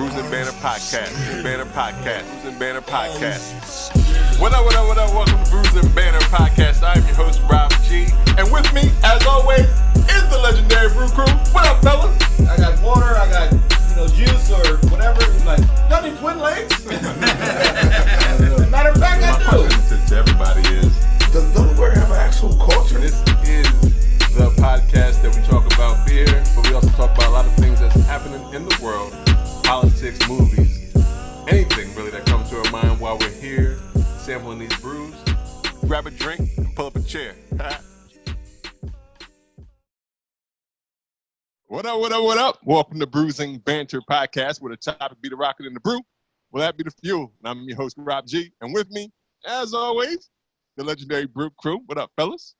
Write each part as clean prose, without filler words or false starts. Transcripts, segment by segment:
Bruising Banner Podcast. Bruising Banner Podcast. What up? Welcome to Bruising Banner Podcast. I'm your host, Rob G. And with me, as always, is the Legendary Brew Crew. What up, fellas? I got water, I got, juice or whatever. I'm like, y'all need twin legs? Matter of fact, I do. My question to everybody is, does Delaware have an actual culture? This is the podcast that we talk about beer, but we also talk about a lot of things that's happening in the world, politics, movies, anything really that comes to our mind while we're here sampling these brews. Grab a drink and pull up a chair. What up? Welcome to Bruising Banter Podcast, where the topic be the rocket and the brew. Well, that be the fuel. And I'm your host, Rob G. And with me, as always, the Legendary Brew Crew. What up, fellas?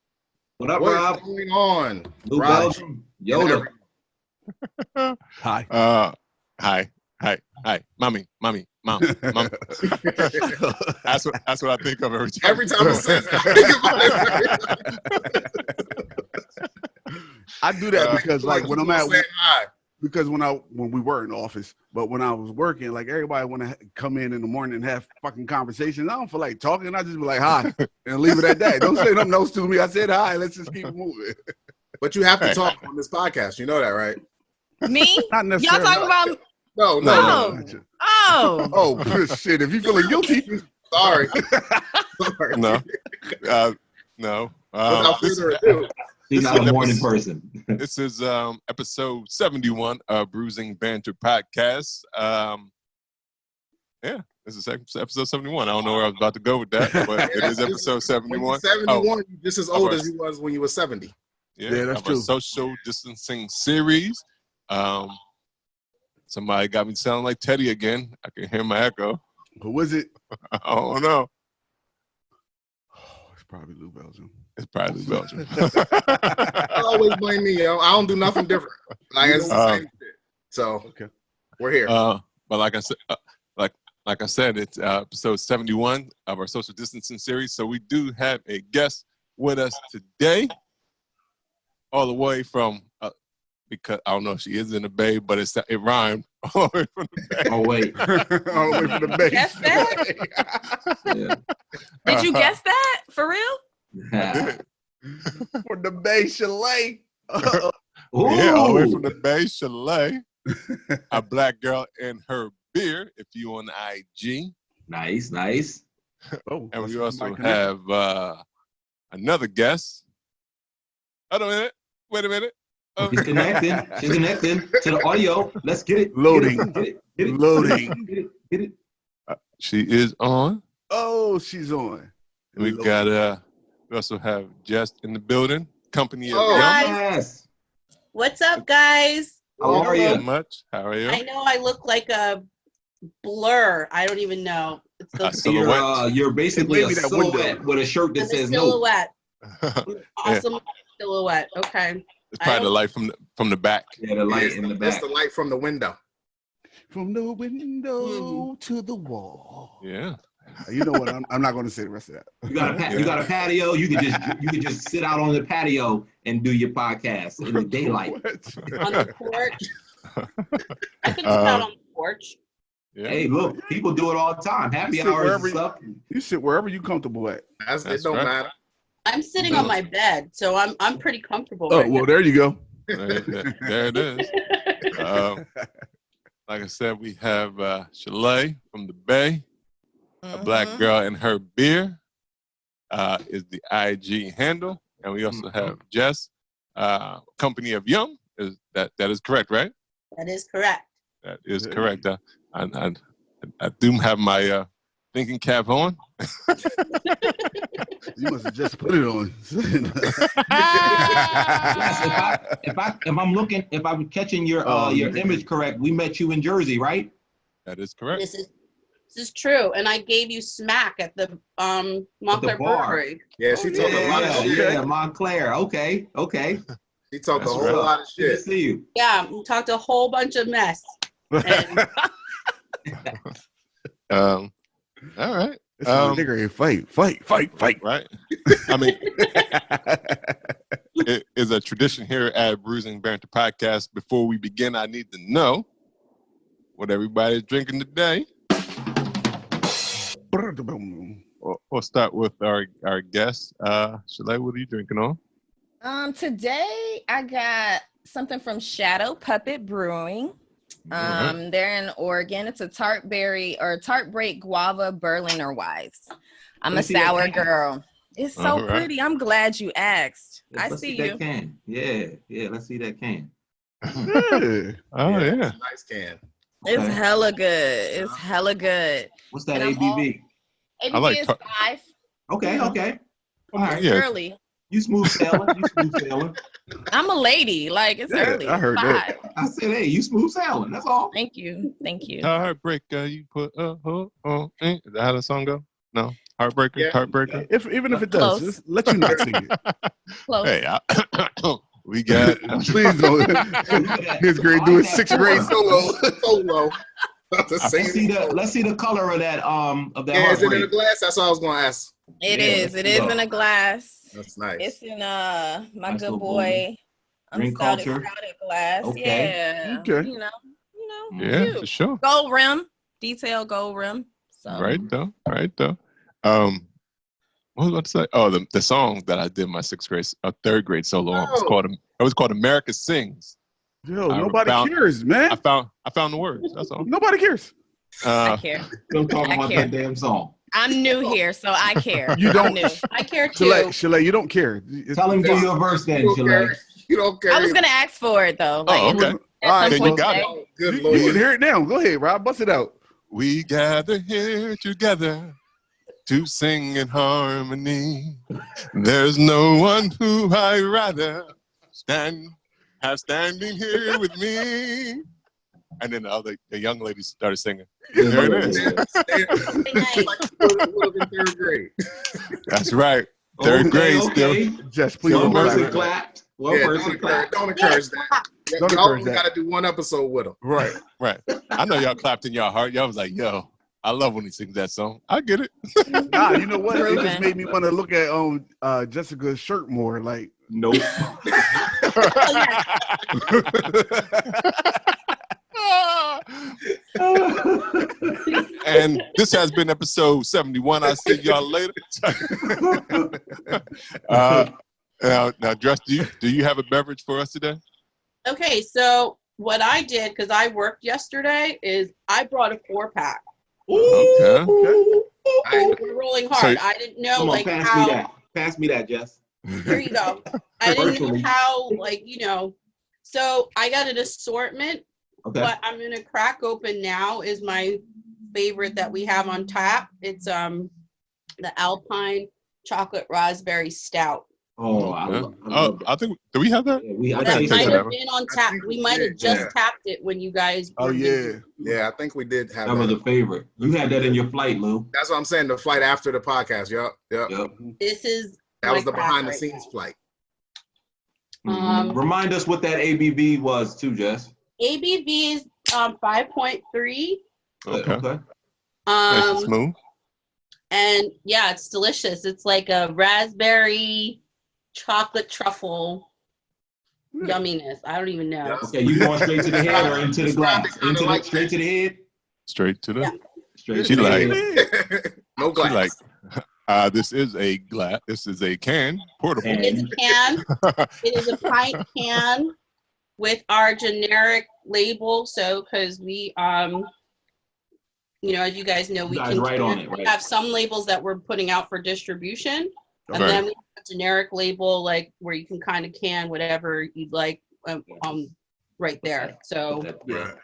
What up, Rob? What's going on? New Belgium. Yoda. Hi. Hi. Mommy. That's what I think of every time. Every time it says, I think about it. I do that because when I'm at work, hi. because when we were in the office, but when I was working, like everybody want to come in the morning and have fucking conversations. I don't feel like talking. I just be like, hi, and leave it at that. Don't say nothing else to me. I said hi. Let's just keep it moving. But you have to talk on this podcast. You know that, right? Me? Not Y'all necessarily. talking about? No. Oh, shit. If you feeling guilty. Sorry. No. Without further ado. He's not a morning person. This is episode 71 of Bruising Banter Podcast. This is episode 71. I don't know where I was about to go with that, but it is episode 71. 71, you're just as old as you was when you were 70. Yeah, that's true. Social distancing series. Somebody got me sounding like Teddy again. I can hear my echo. Who was it? I don't know. It's probably Lou Belgium. It's probably Belgium. I always blame me, yo. I don't do nothing different. Like it's the same shit. So Okay. we're here. But like I said, it's episode 71 of our social distancing series. So we do have a guest with us today, all the way from because I don't know if she is in the Bay, but it rhymed all the way from the Bay. Oh, wait. All the way from the base. Guess that? Yeah. Did you guess that? For real? From the Bay Shalae. Yeah, all the way from the Bay Shalae. A black girl and her beer, if you on IG. Nice. Oh, And we also have another guest. Wait a minute. She's connecting to the audio. Let's get it. Loading. Get it. Loading. Get it. She is on. Oh, she's on. We got we also have Jess in the building, company of Oh, Young. Yes. What's up, guys? How are Not you? much. How are you? I know I look like a blur. I don't even know. It's A the silhouette. You're basically a Maybe that silhouette window. with a shirt that I'm a says no. silhouette. Awesome silhouette. Okay. It's probably the light from the back. Yeah, the light in the It's back. the light from the window. From the window to the wall. Yeah. You know what? I'm not going to say the rest of that. You got a patio. You can just sit out on the patio and do your podcast in the daylight. On the porch. I can look out on the porch. Yeah. Hey, look, people do it all the time. Happy You sit hours wherever and stuff. You sit wherever you're comfortable at. It That's don't right. matter. I'm sitting on my bed, so I'm pretty comfortable. Oh, right well, now. there you go. There it is. Like I said, we have Shalae from the Bay. A black girl and her beer is the IG handle, and we also have Jess, company of Young. That is correct, right? That is correct. That is correct. I do have my thinking cap on. You must have just put it on. Yes, if I'm catching your image correct, we met you in Jersey, right? That is correct. This is true, and I gave you smack at the Montclair bar. Brewery. Yeah, she talked a lot of shit. Yeah, Montclair. Okay. She talked a That's whole right. lot of Good to shit. see you. Yeah, we talked a whole bunch of mess. And All right. Nigga, fight. Right. I mean, it is a tradition here at Bruising Banter Podcast. Before we begin, I need to know, what everybody's drinking today. We'll start with our guest. Shalae, what are you drinking on? Today I got something from Puppet Brewing. Right. They're in Oregon. It's a tart break guava Berliner Weiss. I'm a sour girl. It's so All right. pretty. I'm glad you asked. Let's I see that you. can. Yeah. Let's see that can. Yeah. Oh yeah. It's a nice can. It's Okay. hella good. It's hella good. What's that And I'm ABV? ABV like is tart- 5. Okay. All right. It's Yeah. early. You smooth sailing. I'm a lady. Like, it's Yeah, early. I heard that. 5. I said, hey, you smooth sailing. That's all. Thank you. Heartbreaker, you put a hook on. Is that how the song go? No. Heartbreaker, Yeah. Heartbreaker. Even if it does, Close. just let you not sing it. Close. Hey, we got. Please don't. His grade do his 6th grade solo. Solo. About to sing Let's see the color of that Yeah, is it in a heartbreak. glass? That's all I was gonna ask. It Yeah, is. It is in a glass. That's nice. It's in my Nice good little boy. Drink culture. Spouted glass. Okay. Yeah. Okay. You know. Yeah, cute. for sure. Gold rim. Detail gold rim. So Right though. What was I about to say? Oh, the song that I did my 3rd grade solo on was called America Sings. Yo, I nobody found- cares, man. I found the words. That's all. Nobody cares. I care. Still talking I about care. that damn song. I'm new here, so I care. You don't. I'm new. I care too. Shalae, you don't care. Tell him do your verse then, You don't Shalae. care. You don't care. I was gonna ask for it though. Like, Oh, okay. at All right, some then you point got today. it. Oh, good You Lord. can hear it now. Go ahead, Rob. Bust it out. We gather here together to sing in harmony. There's no one who I'd rather have standing here with me. And then the young lady started singing. There it is. It's like it would have been 3rd grade. That's right. 3rd grade still. Just please One don't person clap. clapped. One Yeah, person clapped. don't encourage that. Don't Y'all encourage that. got to do one episode with them. Right. Right. I know y'all clapped in your heart. Y'all was like, yo, I love when he sings that song. I get it. Nah, you know what? It just Proven. made me want to look at Jessica's shirt more. Like, Nope. And this has been episode 71. I'll see y'all later. Now, Dress, do you have a beverage for us today? Okay, so what I did, because I worked yesterday, is I brought a 4-pack. Okay. We're rolling hard. So- I didn't know Come on, like pass how. me that. Pass me that, Jess. Here you go. I didn't know Virtually. how, so I got an assortment. Okay. What I'm gonna crack open now is my favorite that we have on tap. It's the Alpine Chocolate Raspberry Stout. Oh, I Yeah. love that. I think, do we have that? Yeah, we, I That That tasted might check that. have been on tap. think We we might have did, just yeah. tapped it when you guys. oh were yeah. busy. Yeah, I think we did have That was a favorite. You had that in your flight, Lou. That's what I'm saying. The flight after the podcast. Yep. Yep. This is That was my the crack behind the right scenes now. flight. Remind us what that ABV was too, Jess. ABV is 5.3. Okay. Nice and smooth. And yeah, it's delicious. It's like a raspberry chocolate truffle yumminess. I don't even know. Yes. Okay, you going straight to the head or into the glass? Straight to the head? Straight to the. Yeah. Straight She to the like- head. No She glass. like, this is a glass. This is a can, portable. And- It is a can. It is a pint can with our generic label. So, because we, as you guys know, we You guys write on it, we right? have some labels that we're putting out for distribution, and Right. then we have a generic label like where you can kind of can whatever you'd like, right there. So Right.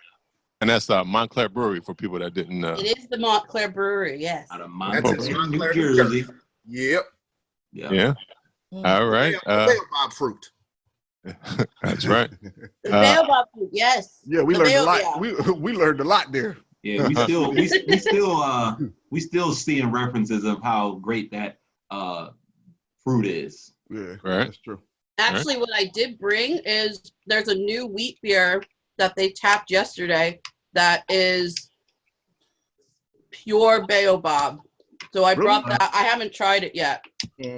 And that's Montclair Brewery for people that didn't know. it is the Montclair Brewery. Yes. Out of That's Montclair, in New Montclair, Jersey. Yep. Yeah. Yeah. All right. Bob fruit. That's right. The baobab fruit, yes. Yeah, we The learned a baobab. lot. We learned a lot there. Yeah, we still seeing references of how great that fruit is. Yeah, Right. that's true. Actually, what I did bring is there's a new wheat beer that they tapped yesterday that is pure baobab. So I brought that. I haven't tried it yet,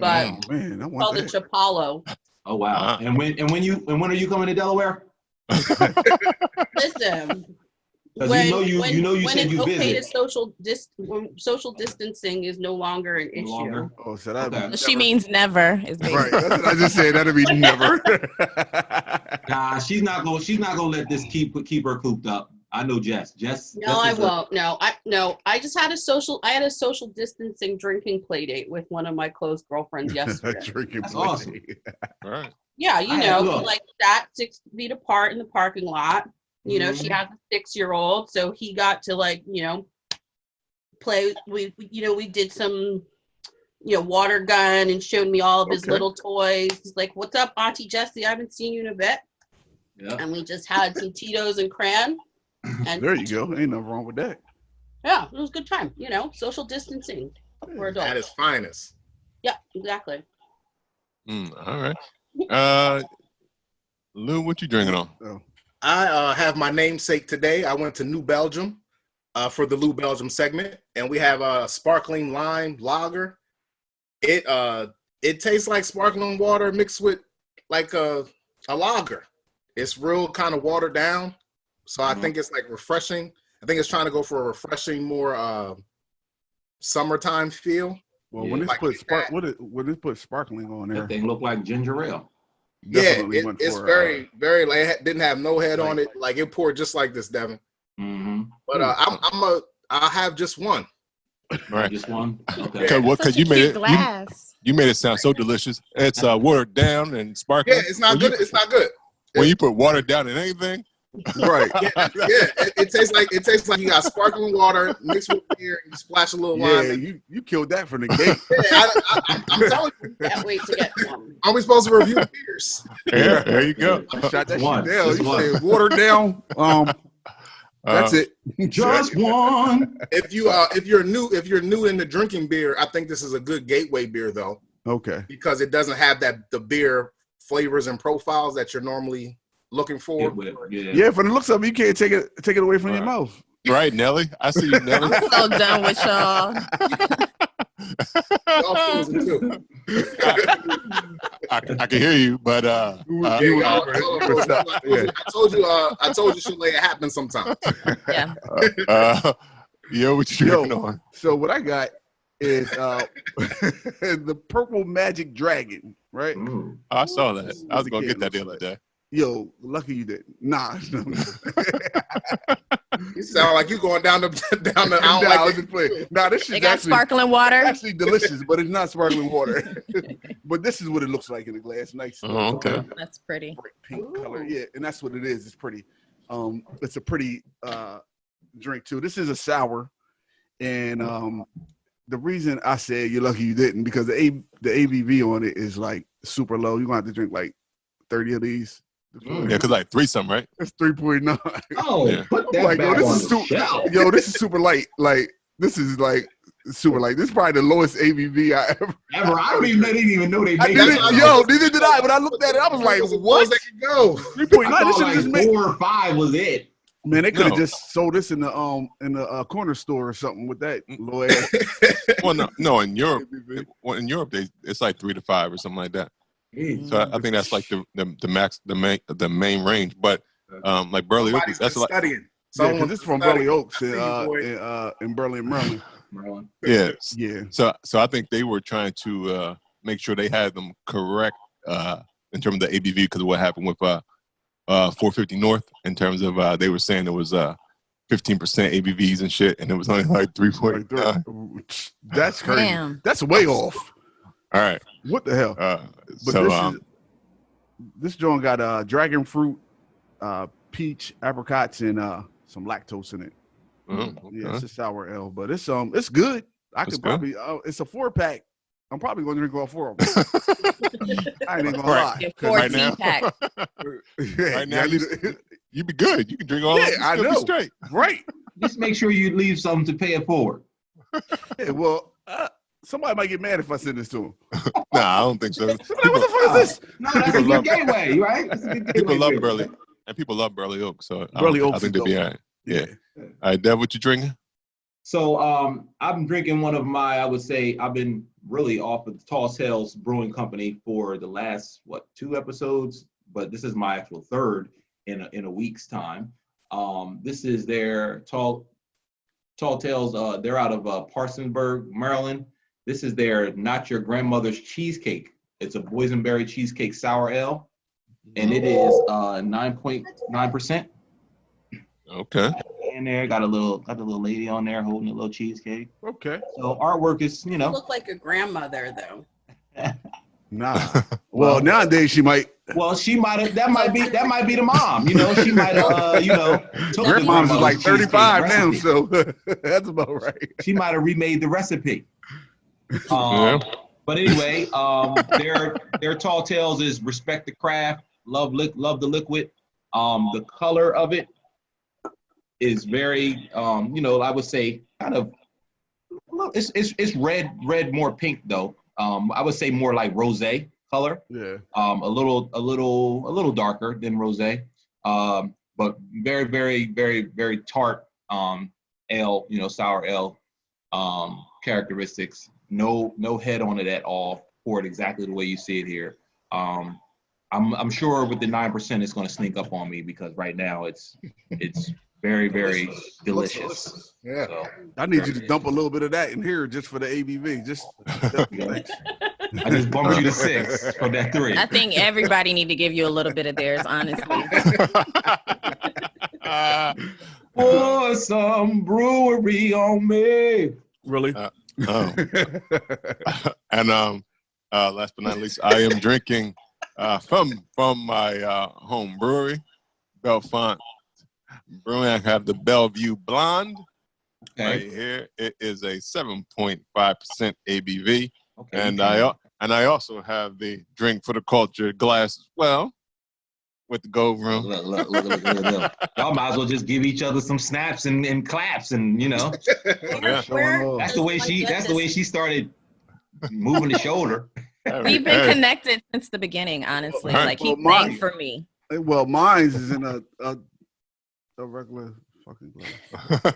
but Oh man, I it's want called the that. Chapalo. Oh wow! Uh-huh. And when are you coming to Delaware? Listen, Because you when said it's you okay visit. to when social distancing is no longer an No issue. longer. Oh, so that Okay. She means never. Is right. That's what I just said. That'd be never. Nah, she's not gonna let this keep her cooped up. I know Jess. No, I won't. No, I just had a social distancing drinking play date with one of my close girlfriends yesterday. Drinking That's play. awesome. All right. Yeah, Look. like sat 6 feet apart in the parking lot. She has a 6-year-old, so he got to play. We did some water gun and showed me all of his little toys. He's like, "What's up, Auntie Jessie? I haven't seen you in a bit." Yeah. And we just had some Tito's and crayon. And There you go. Ain't nothing wrong with that. yeah, it was a good time. Social distancing for adults. At its finest. Yeah, exactly. All right. Lou, what you drinking on? Oh. I have my namesake today. I went to New Belgium for the New Belgium segment, and we have a sparkling lime lager. It tastes like sparkling water mixed with like a lager. It's real kind of watered down, so I think it's like refreshing. I think it's trying to go for a refreshing, more summertime feel. Well, Yeah. when Like when they put sparkling on there, That thing looked like ginger ale. definitely went it's for, very like it didn't have no head on it. Like it poured just like this, Devin. Mm-hmm. But I'll have just one. Right. Just one. Okay. Because you made it. You made it sound so delicious. It's watered down and sparkling. Yeah, it's not good. It's not good. When you put water down in anything, right. It tastes like you got sparkling water mixed with beer and you splash a little lime. Yeah, you killed that from the gate. Yeah, I'm telling you, Can't wait to get some. are we supposed to review beers? yeah, there you go. Shot that One. shit down. Just You one. said watered down. That's it. Just one. If you're new into drinking beer, I think this is a good gateway beer though, Okay. because it doesn't have the beer flavors and profiles that you're normally looking for. Yeah, from the looks of it, you can't take it away from your mouth. Right, Nelly. I see you, Nelly. I'm so done with y'all. Y'all fools it too. I can hear you, but I told you Shalae, it happens sometimes. Yeah. what you drinking on? So what I got is the Purple Magic Dragon, right? I saw that. I was gonna get that the other day. Yo, lucky you didn't. Nah. You sound like you going down the this shit They got sparkling water. actually delicious, but it's not sparkling water. But this is what it looks like in the glass. Nice. Oh, okay. That's pretty. Bright pink color. Yeah, and that's what it is. It's pretty. It's a pretty drink too. This is a sour, and the reason I said you're lucky you didn't, because the ABV on it is like super low. You're gonna have to drink like 30 of these. Yeah, because like 3 something, right? It's 3.9. Oh, Yeah. put that Like, back yo, on this the is shelf. Yo, this is super light. Like, this is like super light. This is probably the lowest ABV I ever. I don't even know they I made didn't, it. yo, neither did I. When I looked at it, I was like, what? They could go. 3.9. I This thought should just like make. 4 or 5 was it. Man, they could have No. just sold this in the corner store or something with that low ass. Well, no, in Europe, it's like 3 to 5 or something like that. So I think that's like the main range. But like Burley Oak, Somebody's that's been like studying. Yeah, 'cause this is from Burley Oaks I see you, in Burley, Maryland. yeah. Yeah. So I think they were trying to make sure they had them correct in terms of the ABV, because of what happened with 450 North, in terms of they were saying it was 15% ABVs and shit, and it was only like 3.9. That's crazy. Damn. That's way off. All right. What the hell? But But this joint got dragon fruit, peach, apricots, and some lactose in it. Yeah, it's a sour ale, but it's good. I It's could good? probably it's a 4-pack. I'm probably going to drink all 4 of them. I ain't even gonna lie. Your 'Cause- 14 pack. Yeah, Right now, yeah, I need you'd be good. You can drink all of it. I You'll be know. straight. right. Just make sure you leave something to pay it forward. Yeah, well, somebody might get mad if I send this to them. Nah, I don't think so. Like, what the fuck is this? No, that's a good gateway, right? That's a good gateway People love beer. Burley, and people love Burley Oak. So Burley I Oaks think is they'll be dope. all right. Yeah. All right, Dev, what you drinking? So I'm drinking one of my, I would say, I've been really off of Tales Brewing Company for the last, 2 episodes, but this is my actual 3rd in a week's time. This is their Tall Tales. They're out of Parsonsburg, Maryland. This is their Not Your Grandmother's Cheesecake. It's a boysenberry cheesecake sour ale, and it is 9.9%. Okay. In there, got a little lady on there holding a little cheesecake. Okay. So artwork is, You look like a grandmother, though. Nah. Well, nowadays she might. Well, she might have. That might be the mom. You know, she might have. Took the Grandma's is like cheesecake 35 now, recipe. so that's about right. She might have remade the recipe. Yeah. But anyway, their Tall Tales is respect the craft, love the liquid. The color of it is very, I would say kind of. It's red more pink though. I would say more like rosé color. Yeah. A little darker than rosé. But very, very, very, very tart ale, sour ale characteristics. No head on it at all. Poured exactly the way you see it here. I'm sure with the 9% it's going to sneak up on me because right now it's very, very delicious. Yeah. So, I need you to dump a little bit of that in here just for the ABV. Just I just bumped you to 6 from that 3. I think everybody need to give you a little bit of theirs, honestly. Pour some brewery on me. really. And last but not least, I am drinking from my home brewery, Bellefronte Brewing. I have the Bellevue Blonde right here. It is a 7.5% ABV, and I also have the drink for the culture glass as well with the Gold Room. Look. Y'all might as well just give each other some snaps and claps and Yeah. That's the way she started moving the shoulder. We've been connected since the beginning, honestly. Right. Like, he Well, sang for me. Well, mine's is in a regular fucking glass.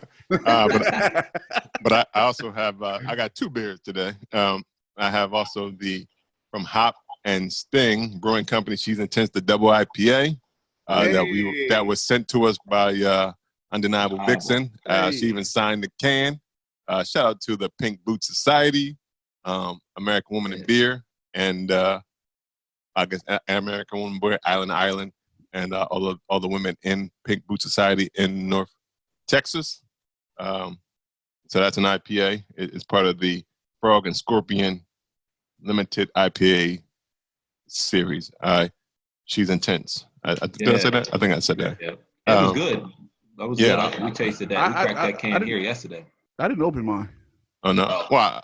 But I also have I got 2 beers today. I have also the from Hop and Sting Brewing Company. She's Intense, the double IPA that was sent to us by Undeniable Vixen. She even signed the can. Shout out to the Pink Boot Society, American Woman in Beer, and I guess American Woman in Beer, Island, and all the women in Pink Boot Society in North Texas. So that's an IPA. It's part of the Frog and Scorpion Limited IPA series. She's Intense. Did I say that? I think I said that. Yeah. That was good. That was yeah. good. We tasted that. We cracked that can here yesterday. I didn't open mine. Oh no. Well,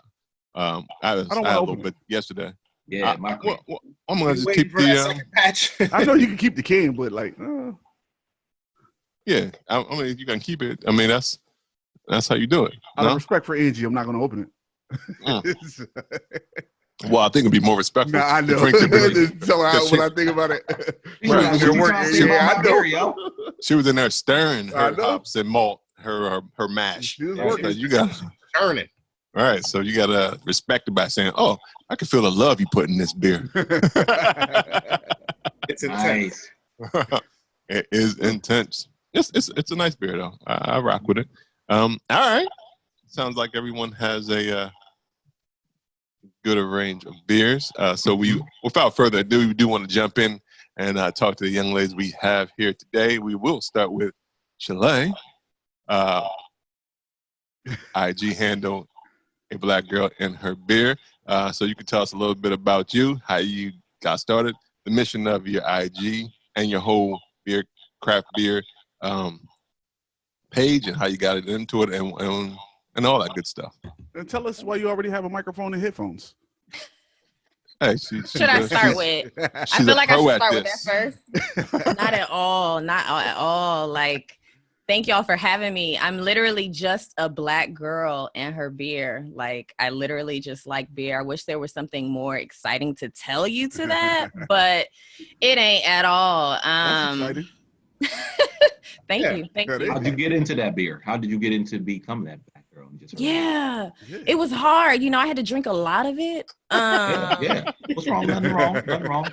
I had a little open bit yesterday. Yeah, I'm gonna just keep for that the. second patch. I know you can keep the can, but like, Yeah, I mean, you can keep it. I mean, that's how you do it. out of No? respect for Angie, I'm not going to open it. Well, I think it'd be more respectful. Nah, I to know. drink the beer. So when I think about it, She was in there stirring I her know. hops and malt, her mash. She was So working. you got Turning. all right. So you gotta respect it by saying, "Oh, I can feel the love you put in this beer." It's intense. Nice. It is intense. It's a nice beer though. I rock with it. All right. Sounds like everyone has a good range of beers. So without further ado, we do want to jump in and talk to the young ladies we have here today. We will start with Shalae. IG handle A Black Girl and Her Beer. So you can tell us a little bit about you, how you got started, the mission of your IG and your whole craft beer page, and how you got it into it, and all that good stuff. And tell us why you already have a microphone and headphones. Hey, Should I start with? I feel like I should start with that first. Not at all. Not at all. Like, thank y'all for having me. I'm literally just a Black girl and her beer. Like, I literally just like beer. I wish there was something more exciting to tell you to that, but it ain't at all. That's exciting. Thank you. How'd you get into that beer? How did you get into becoming that Black girl? Yeah, it was hard. I had to drink a lot of it. Yeah. What's wrong? Nothing wrong.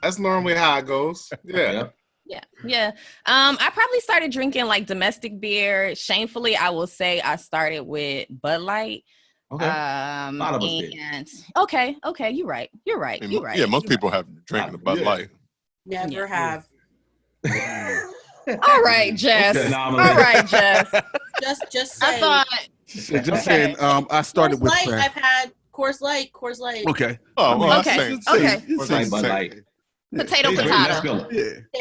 That's normally how it goes. Yeah. Yeah. I probably started drinking like domestic beer. Shamefully, I will say I started with Bud Light. Okay. A lot of us did. Okay, you're right. Yeah, most people have drinking a Bud Light. Never have. All right, Jess. Okay. All right, Jess. Just say. I thought. Just saying, I started with Light. craft. I've had Coors Light. Okay. Oh, well, okay. Coors Light, Bud Light. Potato. Yeah.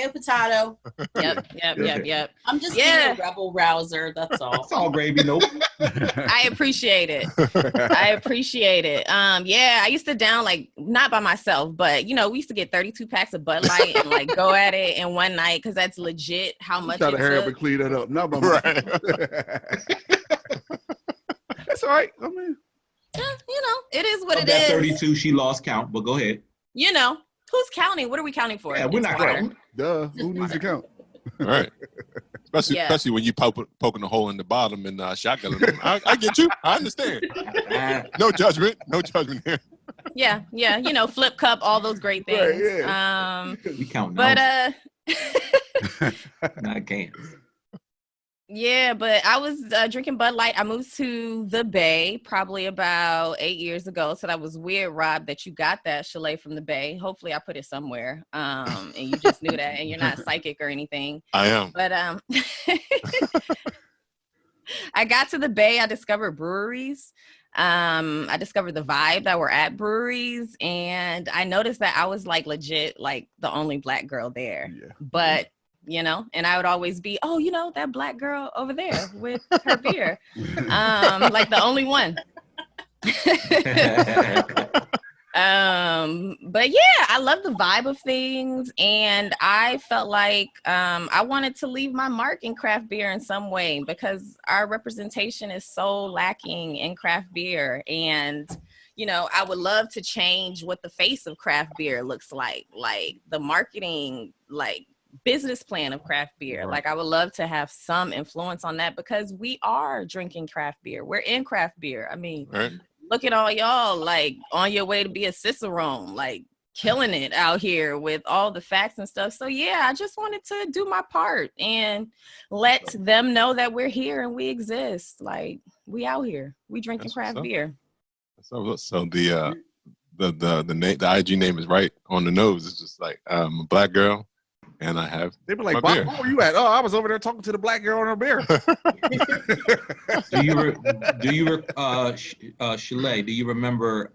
Potato. Yep. I'm just being a rebel rouser. That's all. It's all gravy, nope. I appreciate it. Yeah, I used to down like not by myself, but we used to get 32 packs of Bud Light and like go at it in one night because that's legit how much. Try to hurry up and clean that up. Not by myself. That's all right. I mean, it is what of it that is. 32, she lost count, but go ahead. Who's counting? What are we counting for? Yeah, we're not counting. duh. Who needs to count? All right. Especially when you poking a hole in the bottom and shotgun. I get you. I understand. No judgment here. Yeah. Flip cup, all those great things. Right, We count now. But not cans. Yeah, but I was drinking Bud Light. I moved to the Bay probably about 8 years ago. So that was weird, Rob, that you got that Shalae from the Bay. Hopefully I put it somewhere. And you just knew that and you're not psychic or anything. I am. But I got to the Bay. I discovered breweries. I discovered the vibe that were at breweries. And I noticed that I was like legit, like the only Black girl there. Yeah. But and I would always be, that Black girl over there with her beer. Like the only one. But yeah, I love the vibe of things. And I felt like I wanted to leave my mark in craft beer in some way because our representation is so lacking in craft beer. And I would love to change what the face of craft beer looks like the marketing, like business plan of craft beer. Like I would love to have some influence on that because we are drinking craft beer. We're in craft beer. I mean, look at all y'all like on your way to be a Cicerone, like killing it out here with all the facts and stuff. So yeah, I just wanted to do my part and let them know that we're here and we exist. Like we out here, we drinking craft beer. So the name, the IG name is right on the nose. It's just like a Black girl. And I have. They were like, Bob, where were you at? Oh, I was over there talking to the Black girl on her beer. Shalae, do you remember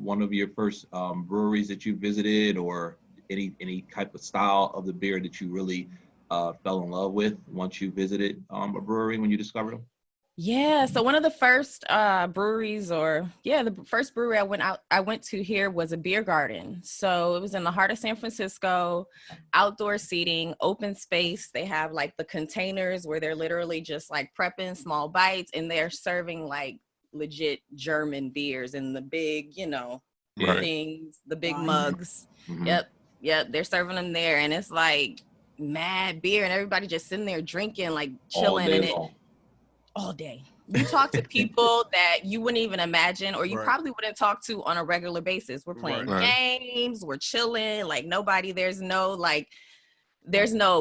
one of your first breweries that you visited, or any type of style of the beer that you really fell in love with once you visited a brewery when you discovered them? Yeah, so one of the first breweries, the first brewery I went to here was a beer garden. So it was in the heart of San Francisco, outdoor seating, open space. They have like the containers where they're literally just like prepping small bites and they're serving like legit German beers in the big, things, the big mugs. Mm-hmm. Yep, they're serving them there and it's like mad beer and everybody just sitting there drinking, like chilling in it. All day. You talk to people that you wouldn't even imagine, or you probably wouldn't talk to on a regular basis. We're playing games, we're chilling, like nobody, there's no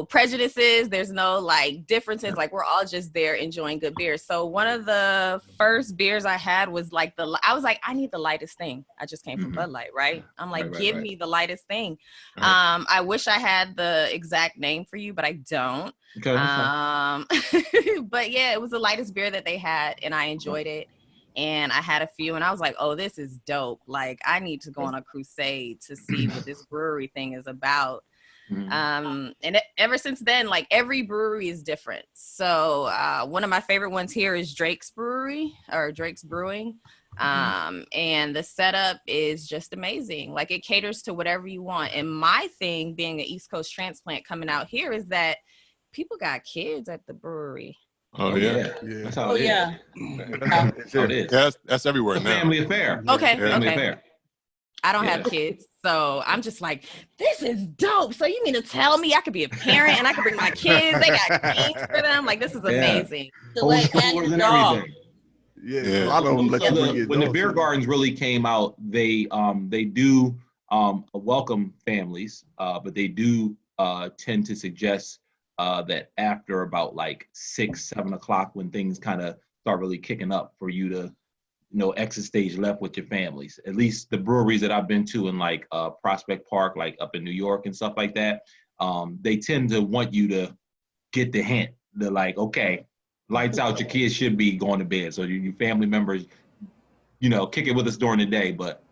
prejudices, there's no like differences, like we're all just there enjoying good beer. So one of the first beers I had was like I was like, I need the lightest thing. I just came from Bud Light, right? I'm like, give me the lightest thing. I wish I had the exact name for you, but I don't. Okay. But yeah, it was the lightest beer that they had and I enjoyed it. And I had a few and I was like, oh, this is dope. Like I need to go on a crusade to see what this brewery thing is about. And ever since then, like every brewery is different. So one of my favorite ones here is Drake's Brewing. And the setup is just amazing. Like it caters to whatever you want. And my thing being an East Coast transplant coming out here is that people got kids at the brewery. Oh yeah. That's how it is. That's how it is. Yeah, that's everywhere it's a now. Family affair. Okay. Family affair. I don't have kids, so I'm just like, this is dope. So you mean to tell me I could be a parent and I could bring my kids? They got games for them. Like this is amazing. Homeschoolers and everything. Yeah. A lot of them when the beer gardens really came out, they do welcome families, but they do tend to suggest that after about like 6, 7 o'clock, when things kind of start really kicking up, for you to, exit stage left with your families. At least the breweries that I've been to in like Prospect Park, like up in New York and stuff like that, they tend to want you to get the hint. They're like, okay, lights out, your kids should be going to bed. So your family members, kick it with us during the day, but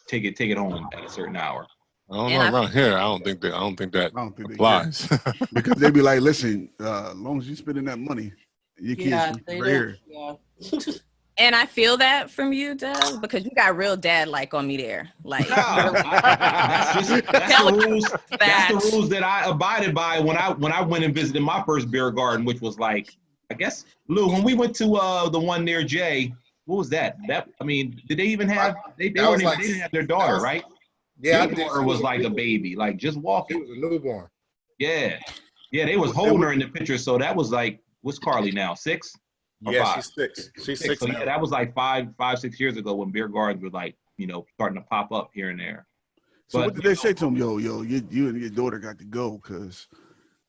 take it home at a certain hour. I don't know around here. I don't think that applies. Because they be like, listen, as long as you spending that money, your kids right here. Yeah. And I feel that from you, Dev, because you got real dad-like on me there. Like, that's the rules. That's the rules that I abided by when I went and visited my first beer garden, which was like, I guess, Lou, when we went to the one near Jay, what was that? Did they even have? They didn't have their daughter, right? Yeah, their daughter was like a baby, like just walking. It was a newborn. Yeah, they was holding her in the picture. So that was like, what's Carly now? 6? Yeah, 5? she's 6. She's 6. So yeah, that was like 5, 6 years ago when beer gardens were like, starting to pop up here and there. So what did they say to him? Yo, you and your daughter got to go, because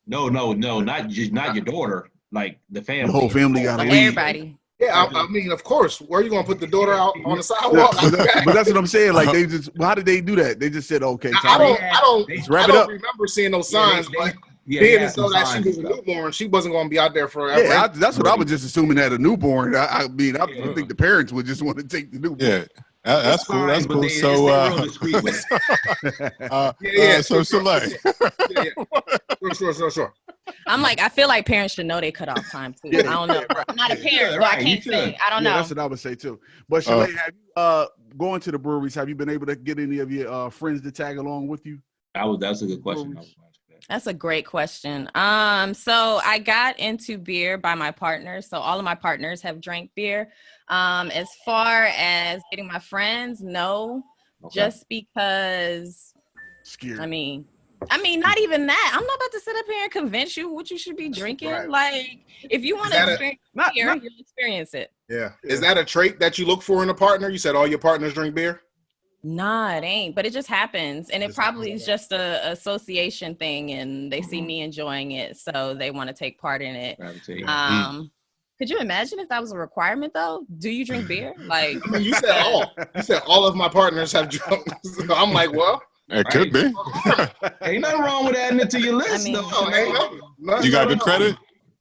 no, not your daughter, like the family. The whole family got to leave. Everybody. Yeah, I mean, of course. Where are you gonna put the daughter out on the sidewalk? But that's what I'm saying. Like, they just, how did they do that? They just said, okay, I don't wrap it up. remember seeing those signs, but being as though that she was a newborn, she wasn't gonna be out there forever. Yeah, that's what I was just assuming, that a newborn. I think the parents would just want to take the newborn. Yeah. That's cool. That's cool. So, so Shalae. Sure. I'm like, I feel like parents should know they cut off time too. I don't know. I'm not a parent, so I can't say. I don't know. That's what I would say too. But Shalae, have you, going to the breweries, have you been able to get any of your friends to tag along with you? That's a good question. That's a great question. So I got into beer by my partners. So all of my partners have drank beer. As far as getting my friends, no, just because. Scared. I mean, not even that. I'm not about to sit up here and convince you what you should be drinking. Right. Like, if you want to experience beer, you'll experience it. Yeah. Is that a trait that you look for in a partner? You said all your partners drink beer? Nah, it ain't, but it just happens. And it probably is just a association thing, and they see me enjoying it, so they want to take part in it. Could you imagine if that was a requirement though? Do you drink beer? Like, I mean, you said all of my partners have drunk. So I'm like, well, it could be. Ain't nothing wrong with adding it to your list, you got good credit?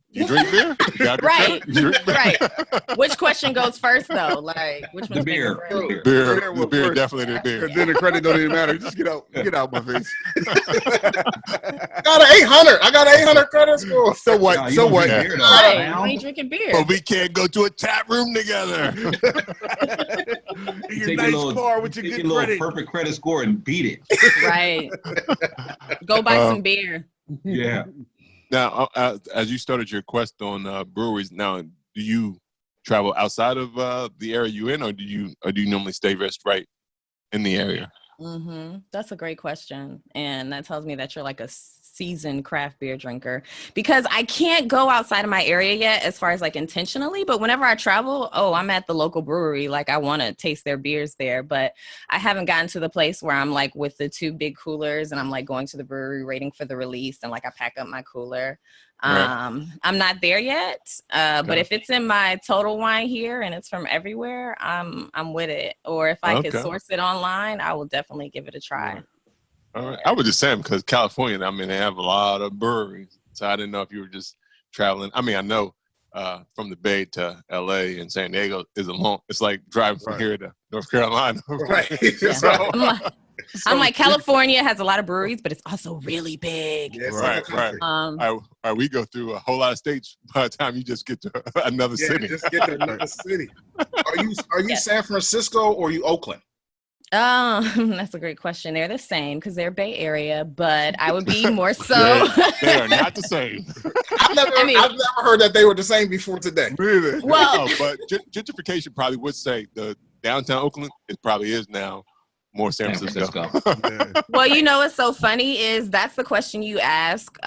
You drink beer? You got good credit? You drink beer? Right. Which question goes first though? Like, which one's the beer? The beer, definitely the beer. Then the credit don't even matter. Just get out my face. I got an 800. I got an 800 credit score. So what? No, so what? Right. I ain't drinking beer. But we can't go to a tap room together. Your nice car with your good credit. Perfect credit score and beat it. Right. Go buy some beer. Yeah. Now, as you started your quest on breweries, now do you travel outside of the area you're in, or do you normally stay right in the area? That's a great question, and that tells me that you're like a seasoned craft beer drinker, because I can't go outside of my area yet as far as like intentionally, but whenever I travel, I'm at the local brewery, like I want to taste their beers there, but I haven't gotten to the place where I'm like with the 2 big coolers and I'm like going to the brewery waiting for the release and like I pack up my cooler. Right. I'm not there yet, but if it's in my Total Wine here and it's from everywhere, I'm with it. Or if I could source it online, I will definitely give it a try. All right. I was just saying, because California, they have a lot of breweries, so I didn't know if you were just traveling. I know from the Bay to LA and San Diego is it's like driving from here to North Carolina. Right. I'm like, California has a lot of breweries, but it's also really big. Yes, right. We go through a whole lot of states by the time you just get to another city. Just get to another city. Are you San Francisco or are you Oakland? That's a great question. They're the same because they're Bay Area, but I would be more so. They are not the same. I've never heard that they were the same before today. Really? Well, but gentrification probably would say the downtown Oakland, it probably is now more San Francisco. Well, what's so funny is that's the question you ask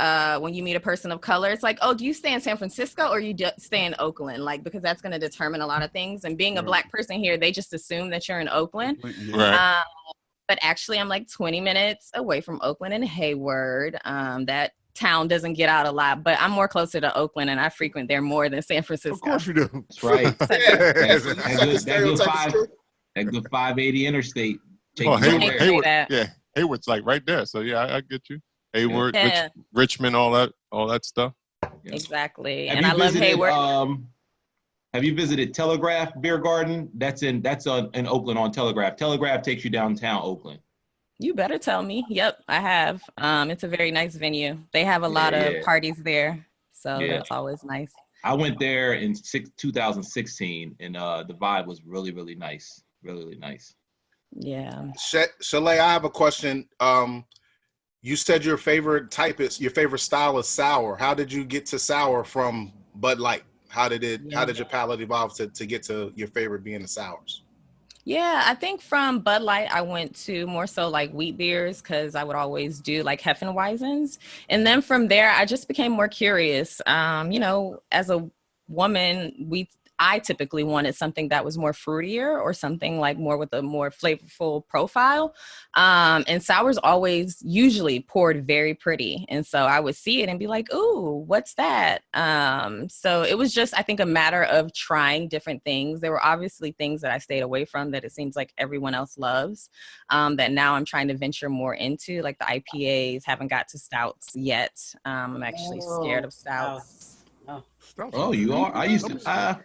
when you meet a person of color. It's like, do you stay in San Francisco or you stay in Oakland? Like, because that's going to determine a lot of things. And being a Black person here, they just assume that you're in Oakland. Right. but actually I'm like 20 minutes away from Oakland and Hayward. That town doesn't get out a lot, but I'm more closer to Oakland and I frequent there more than San Francisco. Of course you do. That's right. Yeah. That good 580 interstate. Oh, Hayward, Hayward, yeah, Hayward's like right there. So yeah, I get you. Hayward, Yeah. Richmond, all that stuff. Yeah. Exactly. Have And you I love visited, Hayward. Have you visited Telegraph Beer Garden? That's in Oakland on Telegraph. Telegraph takes you downtown Oakland. You better tell me. Yep, I have. It's a very nice venue. They have a lot of parties there. So that's always nice. I went there in 2016 and the vibe was really, really nice. Really, really nice. Yeah. Shalae, I have a question. You said your favorite style is sour. How did you get to sour from Bud Light? How did your palate evolve to get to your favorite being the sours? Yeah, I think from Bud Light, I went to more so like wheat beers because I would always do like Hefeweizens. And then from there, I just became more curious. As a woman, I typically wanted something that was more fruitier or something like more with a more flavorful profile. And sour's always usually poured very pretty. And so I would see it and be like, ooh, what's that? So it was just, I think, a matter of trying different things. There were obviously things that I stayed away from that it seems like everyone else loves, that now I'm trying to venture more into, like the IPAs. Haven't got to stouts yet. I'm actually scared of stouts. Oh, you are? I used to...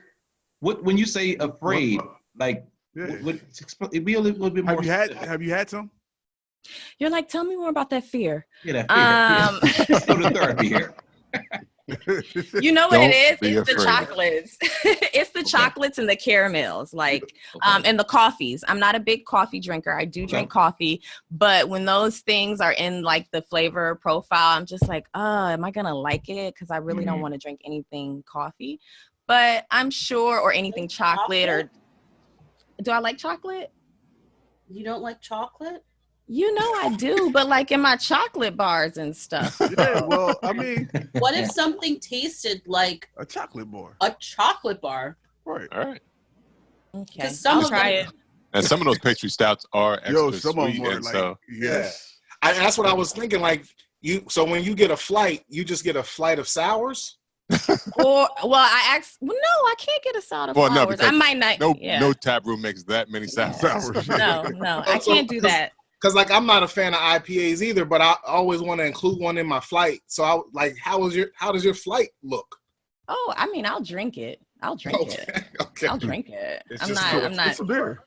when you say afraid, like, it'd be a little bit more. Have you had some? You're like, tell me more about that fear. Yeah, that fear. Let's go to therapy here. You know what it is? It's afraid. the chocolates. It's the chocolates and the caramels, and the coffees. I'm not a big coffee drinker. I do drink coffee, but when those things are in like the flavor profile, I'm just like, am I gonna like it? Because I really don't want to drink anything coffee. But I'm sure, or anything chocolate, or do I like chocolate? You don't like chocolate? You know I do, but like in my chocolate bars and stuff. Yeah, well, I mean, What if something tasted like a chocolate bar? a chocolate bar? Right. All right. Okay, I'll try it. And some of those pastry stouts are extra some of sweet, them are and like, so yes. That's what I was thinking. Like so when you get a flight, you just get a flight of sours. No, I can't get a soda Well, no, flowers. because I might not. no tap room makes that many sours. No, I can't do that. Because like I'm not a fan of IPAs either, but I always want to include one in my flight. So how does your flight look? Oh, I mean, I'll drink it. Okay. I'll drink it. I'm not. It's a beer.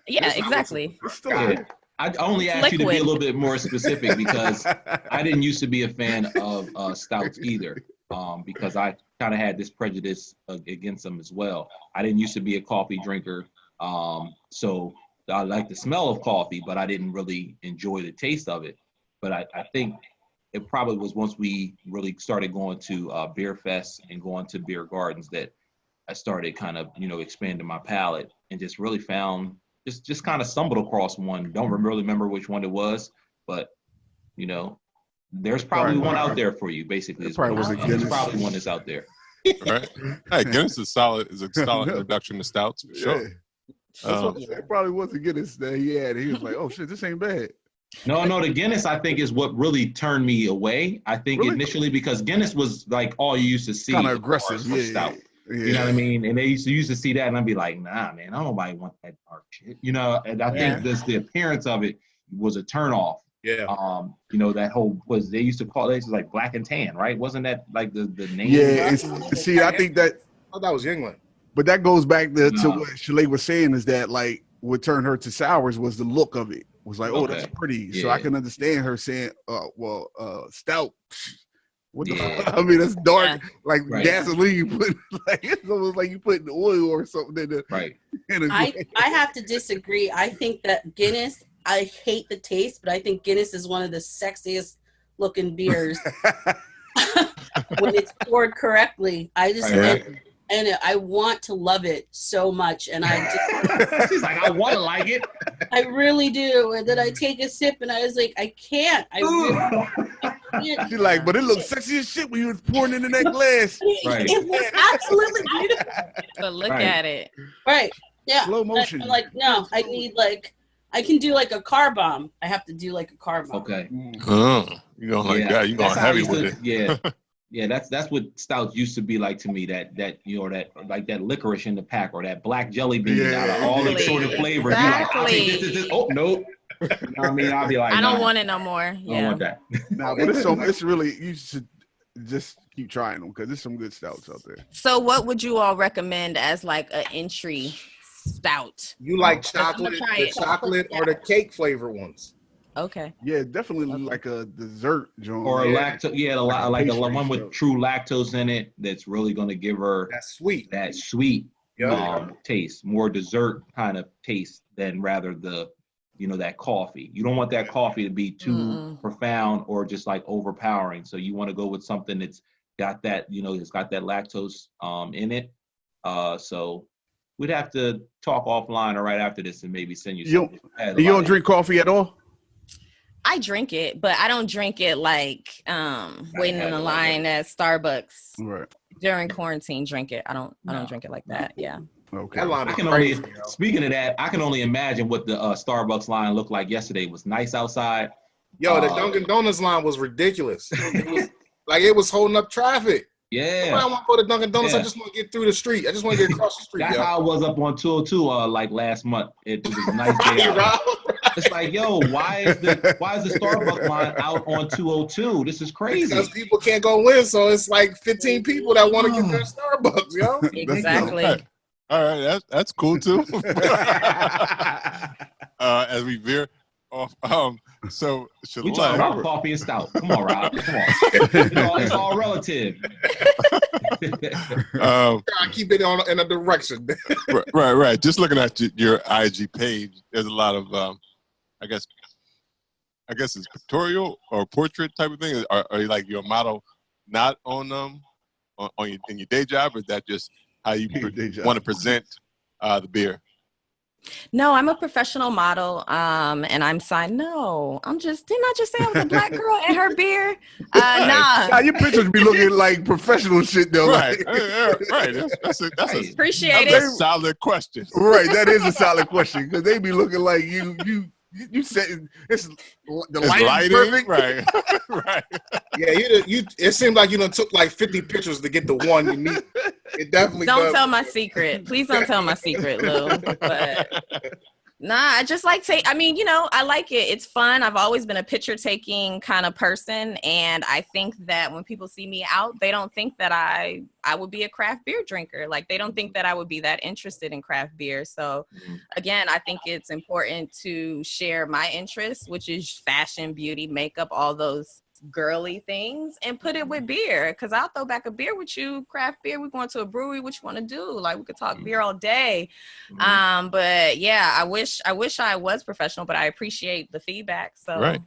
Yeah, exactly. It's still a beer. I only asked you to be a little bit more specific because I didn't used to be a fan of stouts either, because I kind of had this prejudice against them as well. I didn't used to be a coffee drinker, so I like the smell of coffee, but I didn't really enjoy the taste of it. But I think it probably was once we really started going to beer fests and going to beer gardens that I started kind of, expanding my palate and just really found, just kind of stumbled across one. Don't really remember which one it was, but, there's probably one out there for you, basically. It probably wasn't Guinness. There's probably one that's out there. Right? Hey, Guinness is a solid introduction to stouts for sure. It probably wasn't Guinness that he had. He was like, oh shit, this ain't bad. No, the Guinness I think is what really turned me away. I think initially because Guinness was like all you used to see. Kind of aggressive, stout. Yeah. You know what I mean? And they used to see that and I'd be like, nah, man, I don't nobody want that dark shit. And I think the appearance of it was a turnoff. Yeah. That whole they used to like black and tan, right? Wasn't that like the name? Yeah, I think that. Oh, that was Yingling. But that goes back to what Shalae was saying, is that like what turned her to sours was the look of it. Was like, oh, that's pretty. Yeah. So I can understand her saying, stout. What the fuck? I mean, that's dark, like gasoline. You put it's almost like you put oil or something in the right. I have to disagree. I think that Guinness. I hate the taste, but I think Guinness is one of the sexiest looking beers when it's poured correctly. I just I want to love it so much, and she's like, I want to like it. I really do. And then I take a sip, and I was like, I can't. I can't. She's like, but it looks sexy as shit when you was pouring into that glass. Right. It was absolutely beautiful. But look at it. Right. Yeah. Slow motion. I'm like, no, I need like I can do like a car bomb. I have to do like a car bomb. Okay. You going like that? You going heavy with it? Yeah. Yeah, that's what stouts used to be like to me. That like that licorice in the pack or that black jelly bean out of all the assorted flavors. Exactly. You're like, this. Oh no. You know what I mean? I'll be like, I don't want it no more. Yeah. I don't want that. Nah, but it's really, you should just keep trying them because there's some good stouts out there. So what would you all recommend as like an entry stout? You like chocolate, the chocolate or the cake flavored ones? Okay. Yeah, definitely like a dessert joint. Or a lactose, like a one with true lactose in it that's really going to give her that sweet taste, more dessert kind of taste than rather that coffee. You don't want that coffee to be too profound or just like overpowering. So you want to go with something that's got that, it's got that lactose in it. So we'd have to talk offline or right after this and maybe send you something. You don't drink coffee at all? I drink it, but I don't drink it like waiting in the line at Starbucks during quarantine. Drink it. I don't drink it like that. Yeah. Okay. Speaking of that, I can only imagine what the Starbucks line looked like yesterday. It was nice outside. Yo, the Dunkin' Donuts line was ridiculous. It was holding up traffic. Yeah. I don't want to go to Dunkin' Donuts. I just want to get through the street. I just want to get across the street. That's how I was up on 202 like last month. It was a nice day out. It's like, yo, why is the Starbucks line out on 202? This is crazy. Because people can't go in, so it's like 15 people that want to get their Starbucks, yo. Exactly. All right, that's cool too. As we veer off, so we talking about coffee and stout. Come on, Rob. Come on. It's all relative. I keep it in a direction. right. Just looking at your IG page, there's a lot of, I guess it's pictorial or portrait type of thing. Are you like your model not on in your day job, or is that just how you want to present the beer? No, I'm a professional model, and I'm signed. No, didn't I just say I was a black girl and her beer? Nah. Your pictures be looking like professional shit though. Right, right. That's Appreciate it. That's a solid question. Right, that is a solid question because they be looking like you said it's lighting perfect. Right, right. Yeah, it seemed like you took like 50 pictures to get the one you need. It definitely don't tell my secret. Please don't tell my secret, Lou. But nah, I just like I like it. It's fun. I've always been a picture taking kind of person, and I think that when people see me out, they don't think that I would be a craft beer drinker. Like they don't think that I would be that interested in craft beer. So again, I think it's important to share my interests, which is fashion, beauty, makeup, all those girly things, and put it with beer, because I'll throw back a beer with you. Craft beer, we're going to a brewery, what you want to do? Like we could talk beer all day. But yeah, I wish I was professional, but I appreciate the feedback. So right.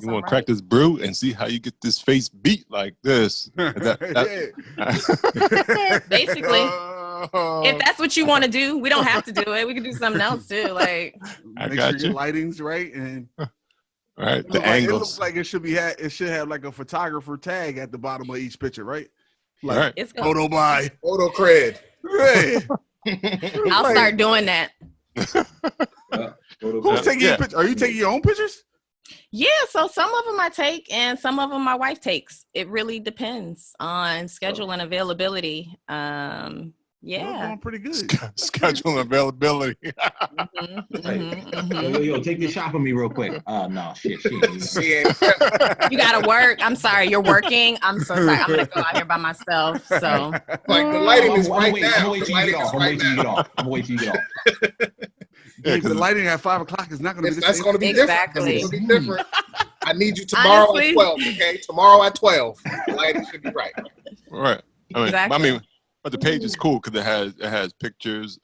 You want to crack this brew and see how you get this face beat like this. Basically, if that's what you want to do, we don't have to do it. We can do something else too. Like make sure your lighting's right and right. The angles. It looks like it should have like a photographer tag at the bottom of each picture, right? Like right. It's photo by photo cred. Right. I'll start doing that. Who's taking your pictures? Are you taking your own pictures? Yeah, so some of them I take and some of them my wife takes. It really depends on schedule and availability. Yeah, doing pretty good. Schedule and availability. Yo, take this shot for me real quick. No, shit. You gotta work. I'm sorry, you're working. I'm so sorry. I'm gonna go out here by myself. So like the lighting is right now. I'm gonna wait till you get off. Yeah, the lighting at 5 o'clock is not going to be the same. That's going to be exactly. It's going to be different. I need you tomorrow at 12, okay? Tomorrow at 12. The lighting should be right. Right. But the page is cool because it has pictures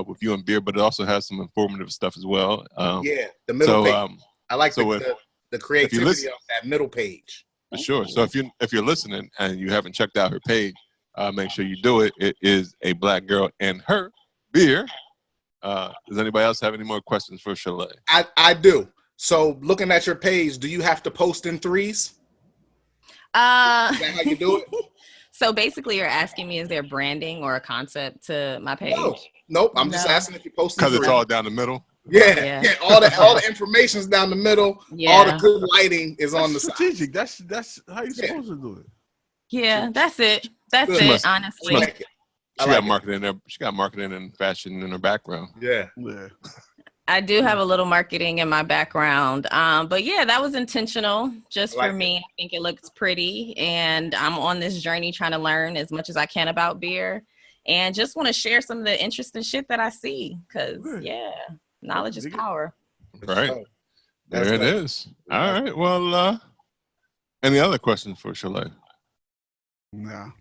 with you and beer, but it also has some informative stuff as well. Yeah, the middle page. I like the creativity of that middle page. For sure. So if you're listening and you haven't checked out her page, make sure you do it. It is A Black Girl and Her Beer. Does anybody else have any more questions for Shalae? I do. So looking at your page, do you have to post in threes? Is that how you do it? So basically you're asking me, is there branding or a concept to my page? Nope. I'm just asking if you post in threes. Because it's all down the middle? Yeah. All the information's down the middle. Yeah. All the good lighting is on the strategic. side. That's how you're supposed to do it. Yeah, that's it. That's She it. Honestly, she got marketing in there. She got marketing and fashion in her background. Yeah. I do have a little marketing in my background. But yeah, that was intentional just for me. I think it looks pretty, and I'm on this journey trying to learn as much as I can about beer, and just want to share some of the interesting shit that I see. Cause knowledge is power. Right. There it is. All right. Well, any other questions for Shalae? Nah.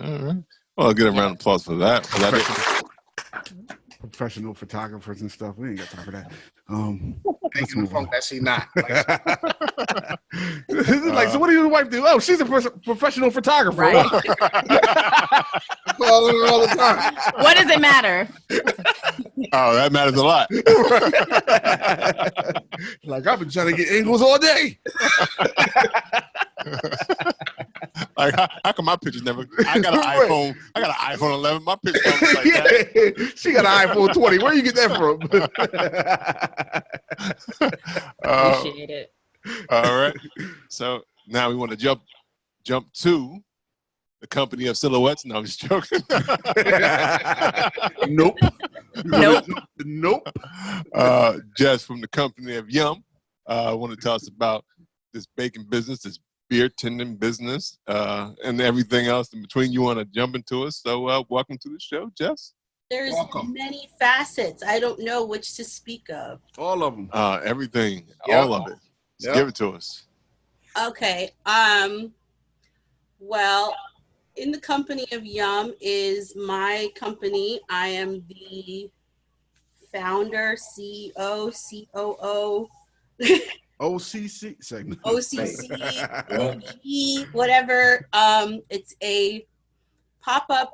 All right. Well, I'll get a round of applause for that. Professional photographers and stuff. We ain't got time for that. Making the funk that she not. This is like, so what do your wife do? Oh, she's a professional photographer. Right. Calling her all the time. What does it matter? Oh, that matters a lot. Like, I've been trying to get angles all day. Like, how come my pictures never? I got an iPhone 11. My picture don't look like that. She got an iPhone 20. Where you get that from? Appreciate it. All right. So now we want to jump to the company of silhouettes. No, I'm just joking. Nope. Jess from the company of Yum. Want to tell us about this baking business, this beer tending business, and everything else in between. You want to jump into us? So welcome to the show, Jess. There's many facets. I don't know which to speak of. All of them. Everything, all of it. Just give it to us. Okay. Well, in the company of Yum is my company. I am the founder, CEO, COO. OCC segment. OCC, OG, whatever. It's a pop-up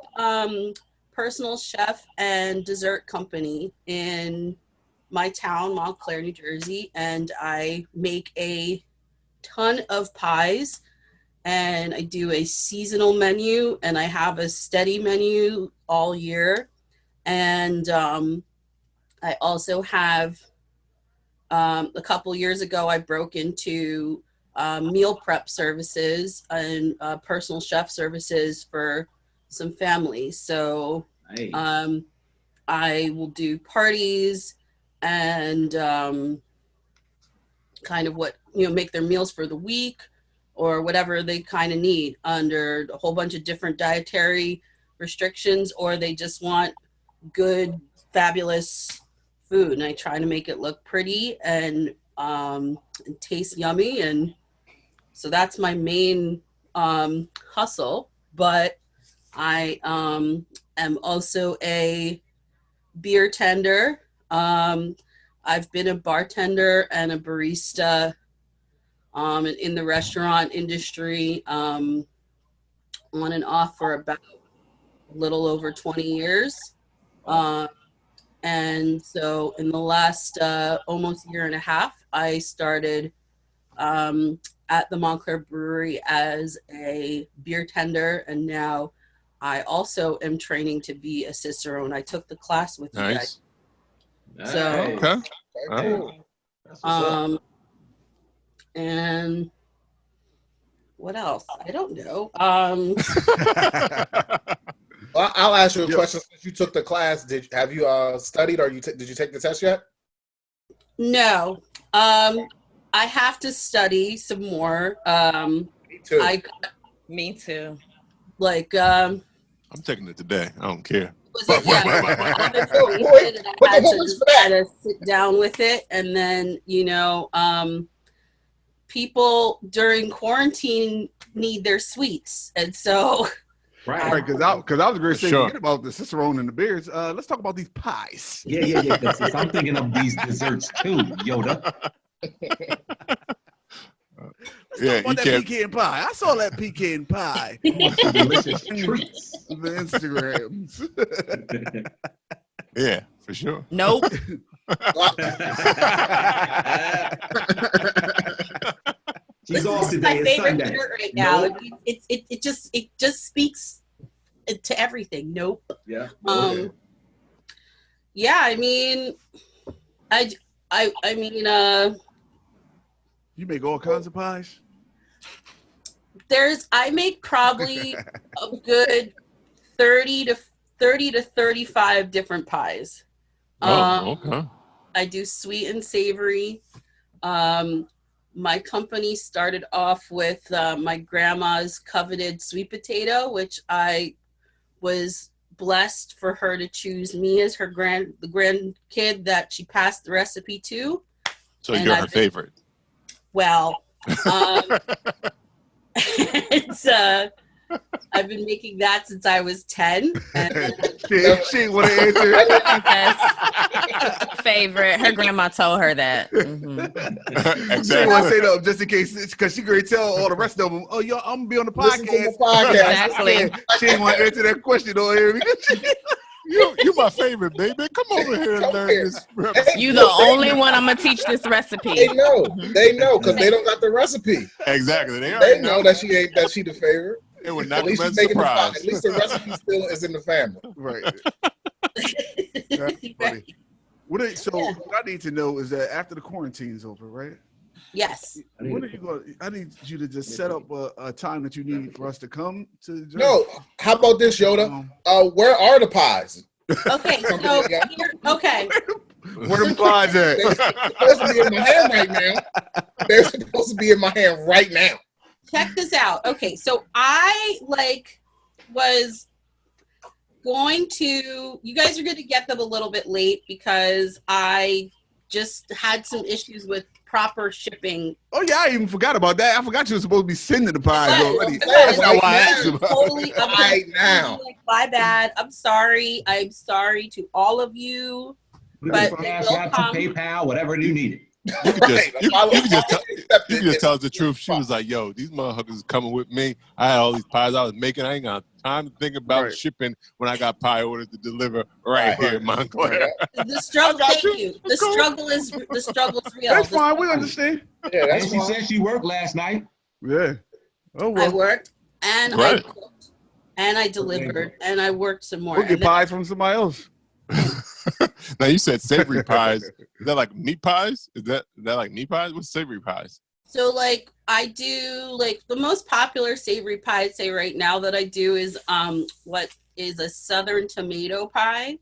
personal chef and dessert company in my town, Montclair, New Jersey, and I make a ton of pies, and I do a seasonal menu, and I have a steady menu all year, and I also have a couple years ago I broke into meal prep services and personal chef services for some families. So I will do parties and kind of make their meals for the week or whatever they kind of need under a whole bunch of different dietary restrictions, or they just want good, fabulous food. And I try to make it look pretty and taste yummy. And so that's my main hustle. But I am also a beer tender. I've been a bartender and a barista in the restaurant industry on and off for about a little over 20 years. And so in the last almost year and a half, I started at the Montclair Brewery as a beer tender, and now I also am training to be a Cicerone. I took the class with you guys. So, Okay. And what else? I don't know. Well, I'll ask you a question. Since you took the class, have you studied, or did you take the test yet? No. I have to study some more. Me too. Me too. Like I'm taking it today. I don't care. I had to sit down with it, and then people during quarantine need their sweets, and so right. Because I was going to say forget about the Cicerone and the beers. Let's talk about these pies. Yeah. Because I'm thinking of these desserts too, Yoda. Let's talk about that pecan pie. I saw that pecan pie. Delicious treats. The Instagrams. Yeah, for sure. Nope. She's off This is today. my It's favorite Sunday. shirt right now. Nope. It just speaks to everything. Nope. Yeah. Yeah, I mean, I mean, You make all kinds of pies? I make probably a good 30 to 35 different pies. Okay. I do sweet and savory. My company started off with my grandma's coveted sweet potato, which I was blessed for her to choose me as the grandkid that she passed the recipe to. So you're her favorite. Well, it's I've been making that since I was 10. She want to answer. Yes. Favorite. Her grandma told her that. Exactly. She want to say no just in case, because she could tell all the rest of them. Oh, yo, I'm gonna be on the Listen to podcast. the podcast. Exactly. She didn't want to answer that question on here. You my favorite, baby. Come over here and learn this. You the only one I'm gonna teach this recipe. They know, because they don't got the recipe. Exactly. They know that she the favorite. It would not At be least a she's making the pie. surprise. At least the recipe still is in the family. Right. That's funny. What I need to know is that after the quarantine's over, right? Yes. When are you going? I need you to just set up a time that you need for us to come to. No, how about this, Yoda? Where are the pies? Okay, so okay. Where the pies at? They're supposed to be in my hand right now. They're supposed to be in my hand right now. Check this out. Okay, so I was going to. You guys are going to get them a little bit late because I just had some issues with proper shipping. Oh yeah, I even forgot about that. I forgot you were supposed to be sending the pies already. That's That's not why I asked I'm about. totally Right now. my bad. I'm sorry. I'm sorry to all of you. But Cash they will App, come. PayPal, whatever you need. You can just tell us the truth. She was like, yo, these motherfuckers is coming with me. I had all these pies I was making. I ain't got time to think about shipping when I got pie orders to deliver right here in Montclair. The struggle, thank you. The struggle is real. That's fine. We understand. Yeah, And she said she worked last night. Yeah. Oh I well. worked and Right. I cooked and I delivered and I worked some more. We'll get And then- pies from somebody else. Now you said savory pies. Is that like meat pies? Is that like meat pies? What's savory pies? So I do the most popular savory pie I'd say right now that I do is what is a southern tomato pie.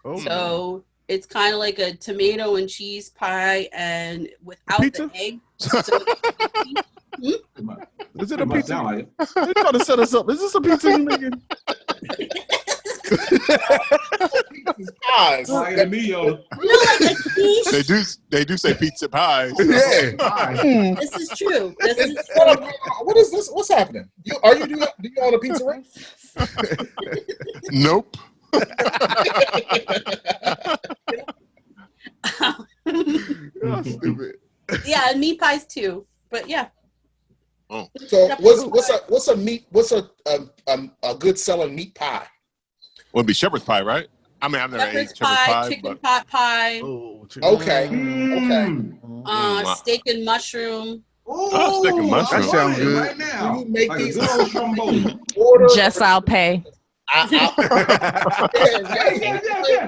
Oh. So it's kind of like a tomato and cheese pie and without Pizza? the egg. Is it a pizza? Sound like it. They trying to set us up. Is this a pizza you making? Pies. Like to me, yo. They do say pizza pies. Yeah. Pie. This is true. This is What is this? What's happening? Do you own a pizza ring? Nope. Oh, stupid. yeah, and meat pies too. But yeah. So what's a good selling meat pie? Would be shepherd's pie, right? I mean, I've never ate Shepherd's shepherd's pie, chicken but pot pie, Oh, Okay. steak and mushroom. Oh, steak and mushroom. That sounds good. Right now. Do you make Like these a good old stromboli. order? Just I'll pay. Yeah,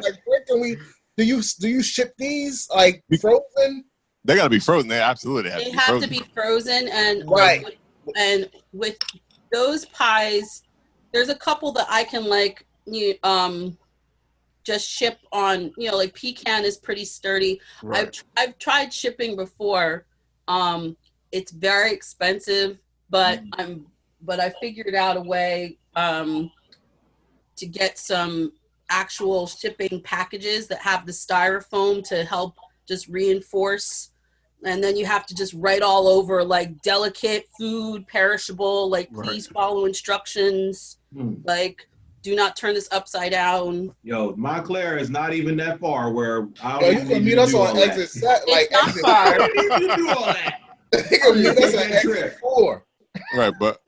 like, where can we? Do you ship these like frozen? They gotta be frozen. They absolutely have They to be have frozen. to be frozen and Right. and with those pies, there's a couple that I can just ship on. Like pecan is pretty sturdy. Right. I've tried shipping before. It's very expensive, but I figured out a way to get some actual shipping packages that have the styrofoam to help just reinforce. And then you have to just write all over like delicate food, perishable, please follow instructions, do not turn this upside down. Yo, Montclair is not even that far where I Yo, don't you even can need meet you to us do all on that. exit set, like It's not exit. far. I don't need you to do all that. You can meet us on exit 4. Right, but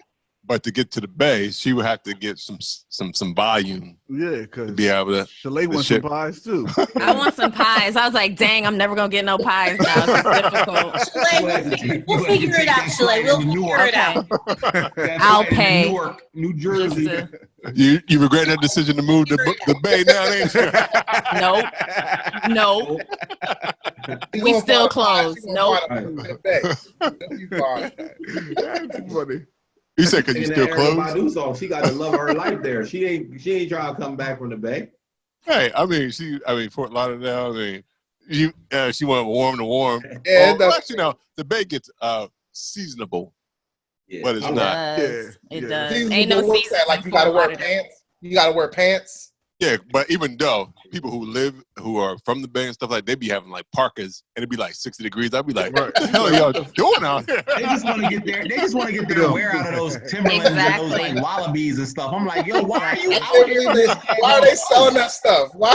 to get to the bay, she would have to get some volume Yeah, to because be able to. Shalae wants ship. some pies too. I want some pies. I was like, dang, I'm never gonna get no pies now. It's difficult. Shalae, we'll figure it out, Shalae. We'll figure it out. That's I'll right, in pay. Newark, New Jersey. Just to- You regret that decision to move to the bay now, ain't you? Nope. We still closed. Nope. That's funny. You said because you still closed? She got the love of her life there. She ain't trying to come back from the Bay. Hey, I mean, Fort Lauderdale. I mean, she went warm to warm. Yeah, the Bay gets seasonable, Yeah. but it's It not. does. It does. Seasonable Ain't no looks season. at, like you gotta wear pants. You gotta wear pants. Yeah, but even though people who are from the Bay and stuff like, they be having like parkas and it'd be like 60 degrees. I'd be like, what the hell are y'all doing out here? They just want to get there. They just want to get their wear out of those Timberlands and those like wallabies and stuff. I'm like, yo, why are you out here? Why are they selling that stuff? Why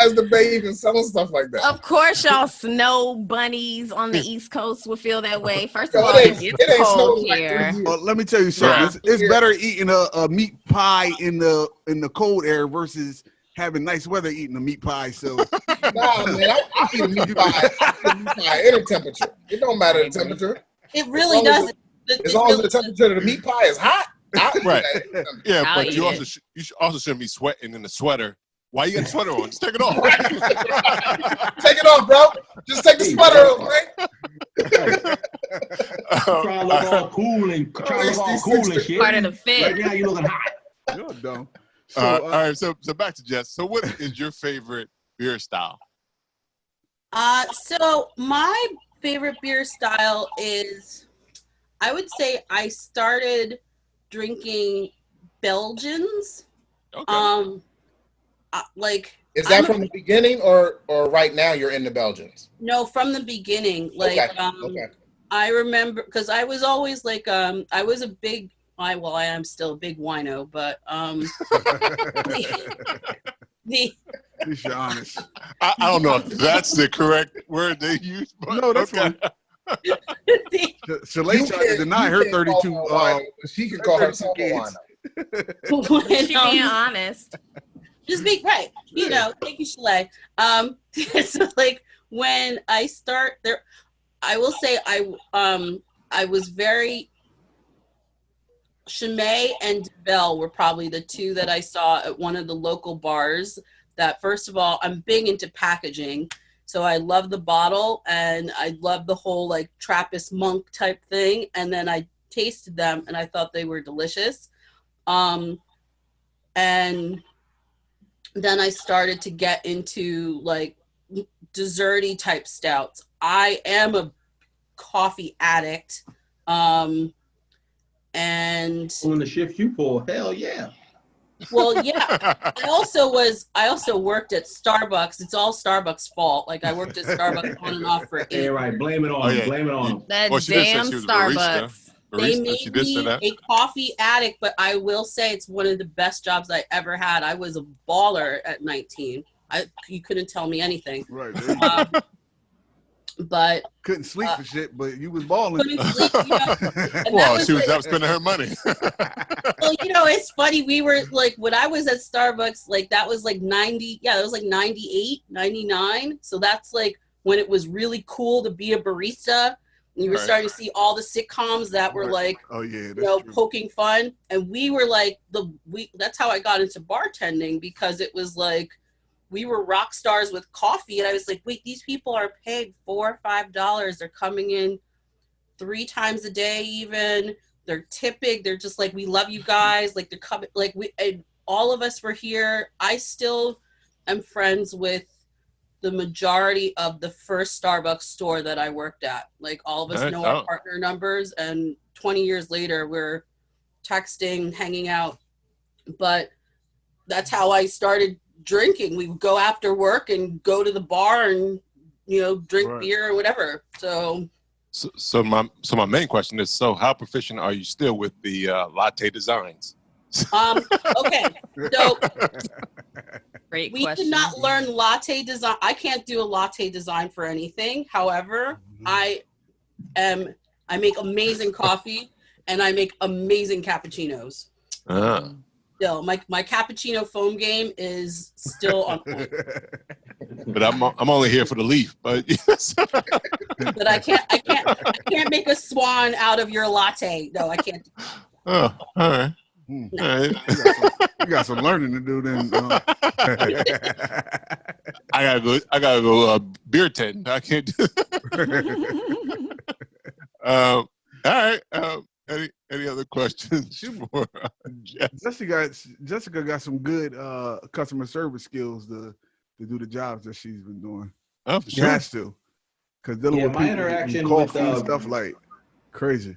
is the Bay even selling stuff like that? Of course, y'all snow bunnies on the East Coast would feel that way. First of Yo, all, it it's ain't cold snowed like here. 3 years. Well, let me tell you something. It's better eating a meat pie in the cold air versus having nice weather eating a meat pie. So Nah, man, I eat a meat pie. Any temperature. It don't matter the temperature. It really doesn't. As long as the temperature of the meat pie is hot. Right. Yeah, I'll but eat you it. also shouldn't be sweating in a sweater. Why you got a sweater on? Just take it off. Take it off, bro. Just take the sweater off, man. Try to look all cool and shit. Part of the fit. Right now you looking hot. you're dumb. All right, so back to Jess. So what is your favorite beer style? So my favorite beer style is, I would say I started drinking Belgians. Okay. Like, Is that from the beginning or right now you're in the Belgians? no, from the beginning. Like, Okay. I remember, because I was always like, I was a big, I am still a big wino, but At least you're honest. I don't know if that's the correct word they use, but No, that's okay. Shalae tried to deny her 32. She can call herself a wino. She being honest. just be right, thank you, Shalae. So like when I start there, I will say I was very, Chimay and Bell were probably the two that I saw at one of the local bars. That, first of all, I'm big into packaging, so I love the bottle and I love the whole like Trappist monk type thing. And then I tasted them and I thought they were delicious. And then I started to get into like desserty type stouts. I am a coffee addict. And On the shift you pull, hell yeah. well, yeah. I also worked at Starbucks. It's all Starbucks' fault. Like, I worked at Starbucks on and off for 8 Yeah, right. Blame it on him. Blame it on him. That Well, she did say damn she was a Starbucks. They She made did say me that. a coffee addict, but I will say it's one of the best jobs I ever had. I was a baller at 19. You couldn't tell me anything. Right. But Couldn't sleep for shit, but you was balling. couldn't sleep, and Well, that she was like, out spending her money. well, it's funny. We were like, when I was at Starbucks, like that was like 90. Yeah, that was like 98, 99. So that's like when it was really cool to be a barista. And you were Right. starting to see all the sitcoms that were like, Oh yeah, that's true. poking fun. And we were like that's how I got into bartending, because it was like we were rock stars with coffee. And I was like, wait, these people are paid $4 or $5. They're coming in 3 times a day even. They're tipping. They're just like, we love you guys. Like, they're coming. Like, all of us were here. I still am friends with the majority of the first Starbucks store that I worked at. Like, all of us know our partner numbers, and 20 years later, we're texting, hanging out. But that's how I started drinking. We would go after work and go to the bar and, drink beer or whatever. So my main question is, so how proficient are you still with the latte designs? Okay. So Great we question. did not learn latte design. I can't do a latte design for anything. However, I make amazing coffee and I make amazing cappuccinos. Still, my cappuccino foam game is still on point. But I'm only here for the leaf. But But I can't make a swan out of your latte. No, I can't. Oh, all right. All right. You got some learning to do then. I gotta go beer tent. I can't do all right. Any other questions for Jess? Jessica got some good customer service skills to do the jobs that she's been doing. Oh, for She sure. has to. Because dealing with my people interaction coffee with and stuff like crazy.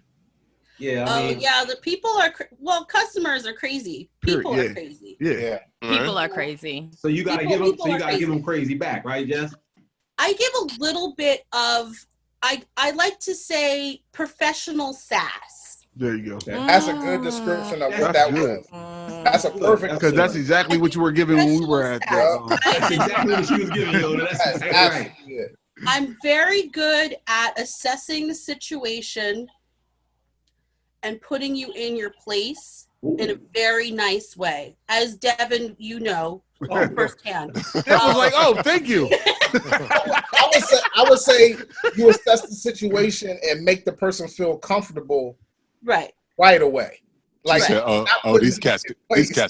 Yeah, I mean, the people are customers are crazy. People are crazy. Yeah. People are crazy. so you gotta give them crazy back, right, Jess? I give a little bit of I like to say professional sass. There you go. That's a good description of what that good. was. That's a perfect. Because that's exactly what you were giving when we were at the. That's exactly what she was giving you. That's exactly right. I'm very good at assessing the situation and putting you in your place in a very nice way. As Devin, you know, firsthand. That was like, oh, thank you. I would say you assess the situation and make the person feel comfortable right away. Like, said, these cats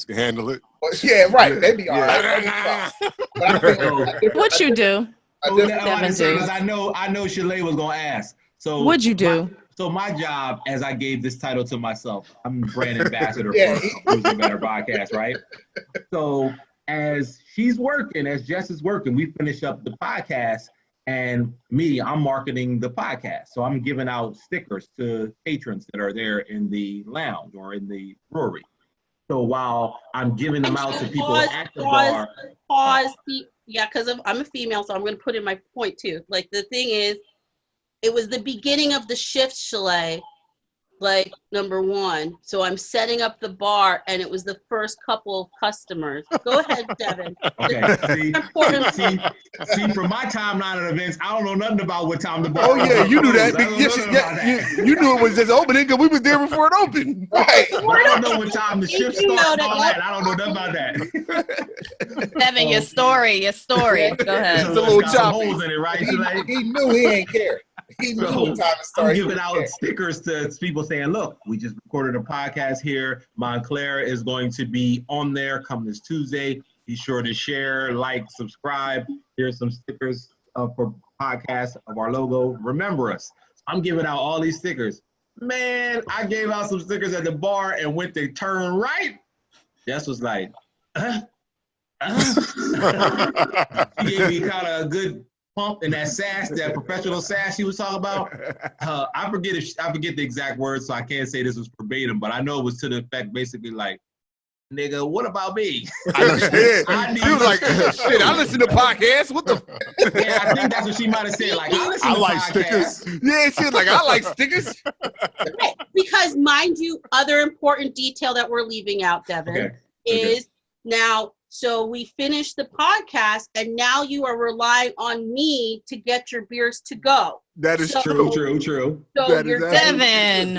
can handle it. Yeah, right. They be all right. What you do? I know Shalae was gonna ask. So what'd you do? So my job, as I gave this title to myself, I'm brand ambassador for Losing Better Podcast, right? So as she's working, as Jess is working, we finish up the podcast, and I'm marketing the podcast. So I'm giving out stickers to patrons that are there in the lounge or in the brewery. So while I'm giving them out to people at the bar. Yeah, because I'm a female, so I'm going to put in my point too. Like, the thing is, it was the beginning of the shift, Shalae, like, number one. So I'm setting up the bar, and it was the first couple of customers. Go ahead, Devin. Okay, see, from my timeline of events, I don't know nothing about what time the bar. Oh, yeah, you knew that. You knew it was just opening because we was there before it opened. Right. I don't know what time the shift starts and all that. I don't know nothing about that. Devin, your story. Go ahead. It's a little choppy. Holes in it, right? He knew he ain't care. He knew what time to start. I'm giving out stickers to people saying, look, we just recorded a podcast here. Montclair is going to be on there come this Tuesday. Be sure to share, like, subscribe. Here's some stickers for podcasts of our logo. Remember us. I'm giving out all these stickers. Man, I gave out some stickers at the bar and went to turn right. Jess was like, She gave me kind of a good pump in that sass, that professional sass she was talking about. I forget the exact words, so I can't say this was verbatim, but I know it was to the effect basically like, nigga, what about me? She was like, shit, I listen to podcasts. What the? Yeah, I think that's what she might have said. Like, I like stickers. Yeah, she was like, I like stickers. Right. Because, mind you, other important detail that we're leaving out, Devin, is now, so we finished the podcast, and now you are relying on me to get your beers to go. That is True. So that you're Devin.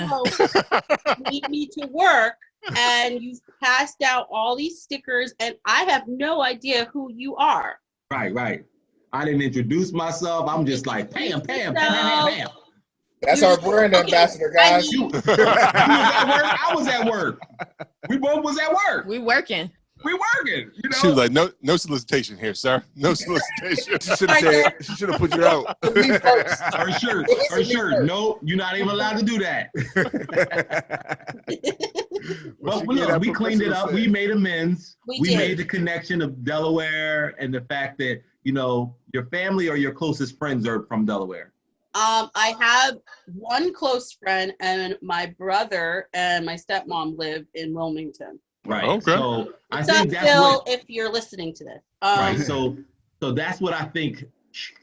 need me to work. And you passed out all these stickers, and I have no idea who you are. Right. I didn't introduce myself. I'm just like, Pam. That's our brand ambassador, guys. You was at work. I was at work. We both was at work. We working. You know? She was like, no solicitation here, sir. No solicitation. She should have put you out. Her shirt. No, you're not even allowed to do that. But look, we cleaned it up. We made amends. We made the connection of Delaware and the fact that, you know, your family or your closest friends are from Delaware. I have one close friend, and my brother and my stepmom live in Wilmington. Right. Okay. So I What's think up, that's Phil, what, if you're listening to this. right. So that's what I think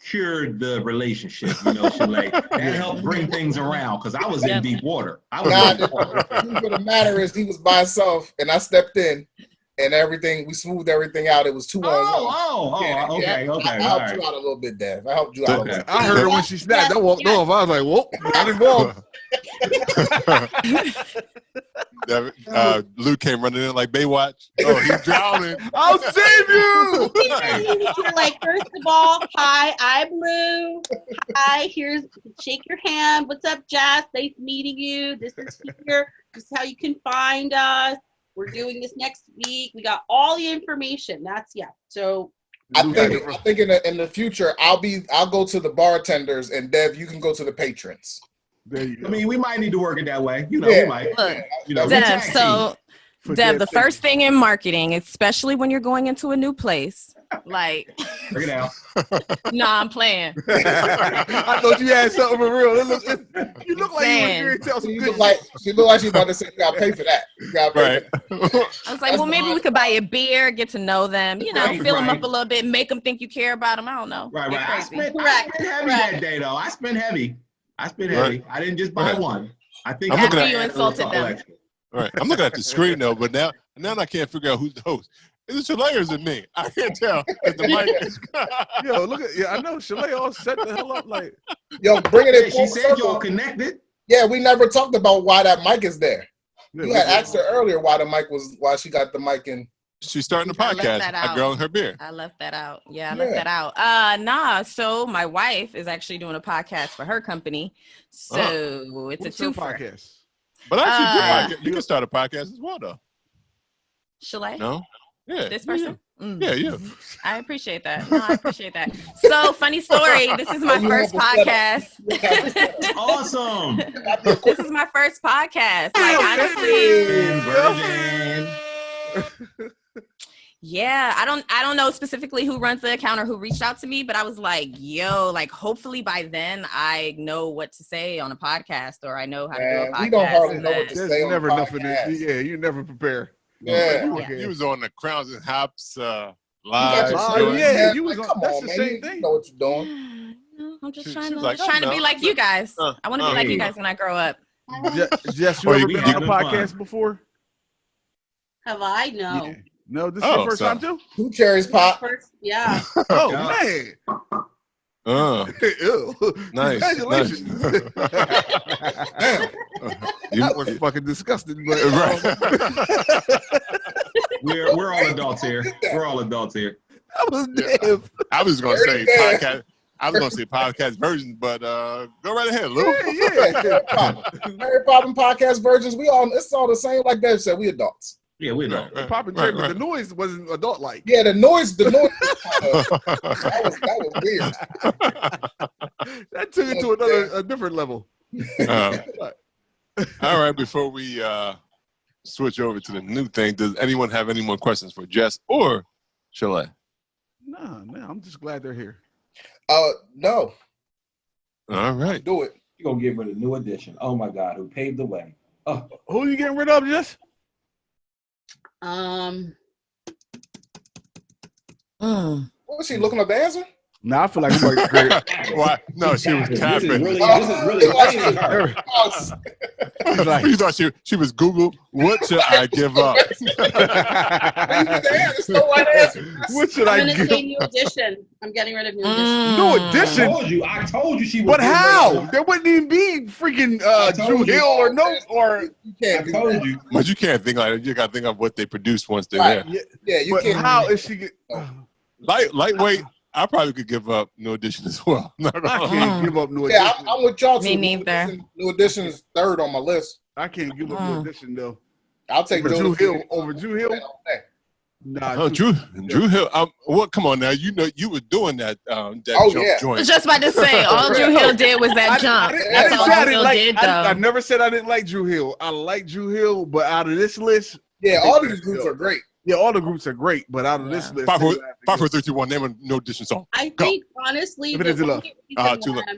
cured the relationship, you know, Shalae. That helped bring things around because I was in deep water. The truth of the matter is he was by himself, and I stepped in, and we smoothed everything out. It was 2 on 1. Okay. I helped you out a little bit, Dev. I helped you out a little bit. I heard her when she snapped. I walked off. I was like, whoop, I didn't walk. Luke came running in like Baywatch. Oh, he's drowning. I'll save you. You're like, first of all, hi, I'm Lou. Hi, shake your hand. What's up, Jazz? Nice meeting you. This is here. This is how you can find us. We're doing this next week. We got all the information. So I think in the future I'll go to the bartenders and Dev, you can go to the patrons. There you go. I mean, we might need to work it that way. We might. Look, Dev, Dev, the first thing in marketing, especially when you're going into a new place, like, bring it out. Nah, I'm playing. I thought you had something for real. You look like you were here to tell some She good look like she's about to say you gotta pay for that. You gotta pay for that. I was like, well, maybe we could buy a beer, get to know them, fill them up a little bit, make them think you care about them. I don't know. Right. I spent heavy that day, though. I spent heavy. I didn't just buy one. I think after you insulted them. Right. I'm looking at the screen though, but now I can't figure out who's the host. Is it Shalae or is it me? I can't tell. The mic is... Yo, look at I know Shalae all set the hell up like. Yo, bring it in. She said y'all connected. Yeah, we never talked about why that mic is there. You had asked her earlier why she got the mic in. She's starting the podcast. A Girl and Her Beer. I left that out. Yeah, I left that out. So my wife is actually doing a podcast for her company. So it's What's a twofer. Podcast? But actually, you can start a podcast as well, though. Shalae? No? Yeah. This person? Yeah, yeah. I appreciate that. No, I appreciate that. So, funny story. This is my first podcast. Awesome. This is my first podcast. Like, honestly. Yeah, I don't know specifically who runs the account or who reached out to me, but I was like, yo, like hopefully by then I know what to say on a podcast or I know how to do a podcast. We don't hardly know what to There's say on never the enough of podcast. this. Yeah, you never prepare. Yeah. You was on the Crowns and Hops live. Yeah, you was Like, on. come That's on, the man. same You thing. know what you're doing. I'm just She trying was to like, trying to be like you guys. I want to be like you guys when I grow up. Jess, you Or ever you been can on a do podcast fun. before? have I? No. Yeah. No, this is your first time too? 2 cherries pop. Yeah. Oh, Yeah. man. Ew. Nice. Congratulations. Damn. That was fucking disgusting. But, We're all adults here. We're all adults here. That was damn. I was going to say Very podcast. I was going to say podcast version, but go right ahead, Lou. Mary Poppin' podcast virgins. It's all the same. Like Dev said, we adults. Yeah, we know. Popping cherry, but the noise wasn't adult like. Yeah, the noise that was weird. That took it to a different level. All right, before we switch over to the new thing, does anyone have any more questions for Jess or Shalae? No, I'm just glad they're here. No. All right. Do it. You're going to get rid of New Edition. Oh, my God. Who paved the way? Oh. Who are you getting rid of, Jess? Was she looking up the answer? No, I feel like I'm like great. Why? No, she was tapping. This is really blaming her. You thought she was Google. What should I give up? What should I'm I gonna give? say New Edition. I'm getting rid of New Edition. New Edition. I told you she was. But how? There wouldn't even be freaking Drew Hill or You can't I told you. But you can't think like that. You got to think of what they produce once they're Right. there. Yeah, you But can't. how is she get? Lightweight, I probably could give up New Edition as well. I can't give up New Edition. Yeah, I'm with y'all too. Me neither. New Edition is third on my list. I can't give up New Edition though. I'll take Drew Jonas Hill over Drew Hill. Nah, Oh, Drew Hill. What? Come on now. You know you were doing that Oh, jump yeah. I joint. was just about to say, all Drew Hill did was that jump. That's all Drew Hill did, though. I never said I didn't like Drew Hill. I like Drew Hill, but out of this list, Yeah, all these groups are great. yeah, all the groups are great. But out of this list, 5, 4, 3, 2, 1. Name a New Edition song. I Go. think honestly, If it is enough.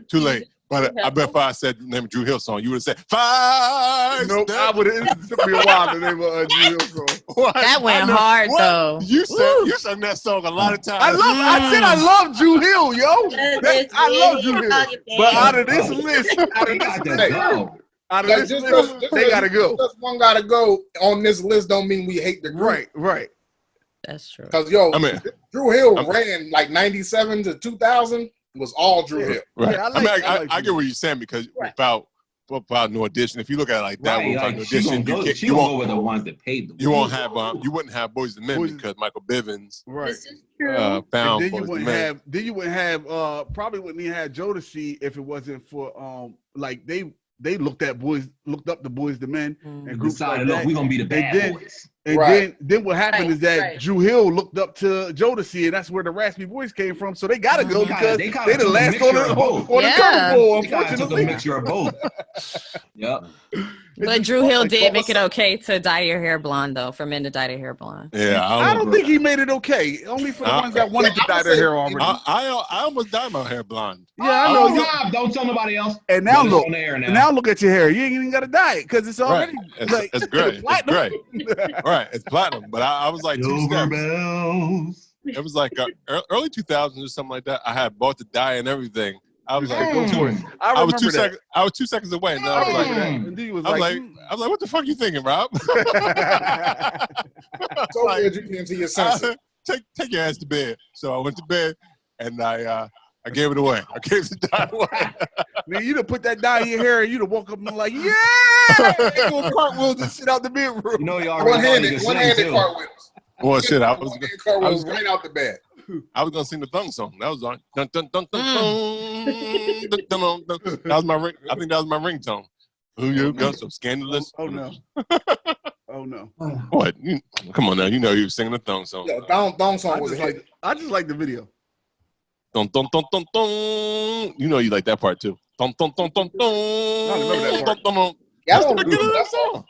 Too late. But I bet if I said name a Drew Hill song, you would have said 5. nope, I would have. It took me a while to name a Drew Hill song. What? That went I know. hard, What? though. You sang that song a lot of times. I said I love Drew Hill, yo. I love Drew Hill. But out of this list, out of this list, they gotta go. Just one gotta go on this list don't mean we hate the group. Right. That's true. Because I mean, Drew Hill ran like 97 to 2000 was all Drew Hill. right. Yeah, I get what you're saying because without New Edition, if you look at it like that, Right, without New like, she Edition, gonna go with the ones that paid the you won't have you wouldn't have Boys and Men because Michael Bivins Right. This is true. found Then you Boys and wouldn't Men. have. Then you wouldn't have. Probably wouldn't even have Jodeci if it wasn't for like they looked up the Boys the Men and groups like decided, look, that. we're gonna be the bad boys. And then what happened is that right. Drew Hill looked up to Jodeci, and that's where the raspy voice came from. So they gotta go because They they the took a last mixture of both. on the Super Bowl, They kinda took a unfortunately. mixture of both. Yep. But Drew Hill did make it okay to dye your hair blonde, though, for men to dye their hair blonde. Yeah, I don't think he made it okay. Only for the ones that wanted to dye their hair already. I almost dyed my hair blonde. Yeah, I know. Rob, don't tell nobody else. And now It's look, on the air now. now look at your hair. You ain't even got to dye it because it's already Right. It's great. It's great. Right, it's platinum. But I was like 2 steps. Bells. It was like early 2000s or something like that. I had bought the dye and everything. I was like, Go for it. I I was remember 2 that. seconds. I was 2 seconds away. And I was like, And D was I was like, like, what the fuck you thinking, Rob? So weird you came to your senses. Take your ass to bed. So I went to bed and I gave it away. I gave the dye away. man, you'd have put that dye in your hair and you'd have woke up and been like, yeah, doing cartwheels and shit out the bedroom. You know you already One-handed cartwhells. Well, shit, I was One-handed cartwheels right out the bed. gonna sing the thong song. That was on. Dun, dun, dun, dun, dun, dun, dun, dun. That was my ring. I think that was my ringtone. Who you got so scandalous? Oh no. Oh no. What? Come on now. You know you were singing the thong song. Yeah, thong song was a hit. I just like the video. Dun, dun, dun, dun, dun. You know you like that part too. Dun, dun, dun, dun, dun. I remember that part. Dun, dun, dun. Yeah, I That's don't the beginning of remember that song.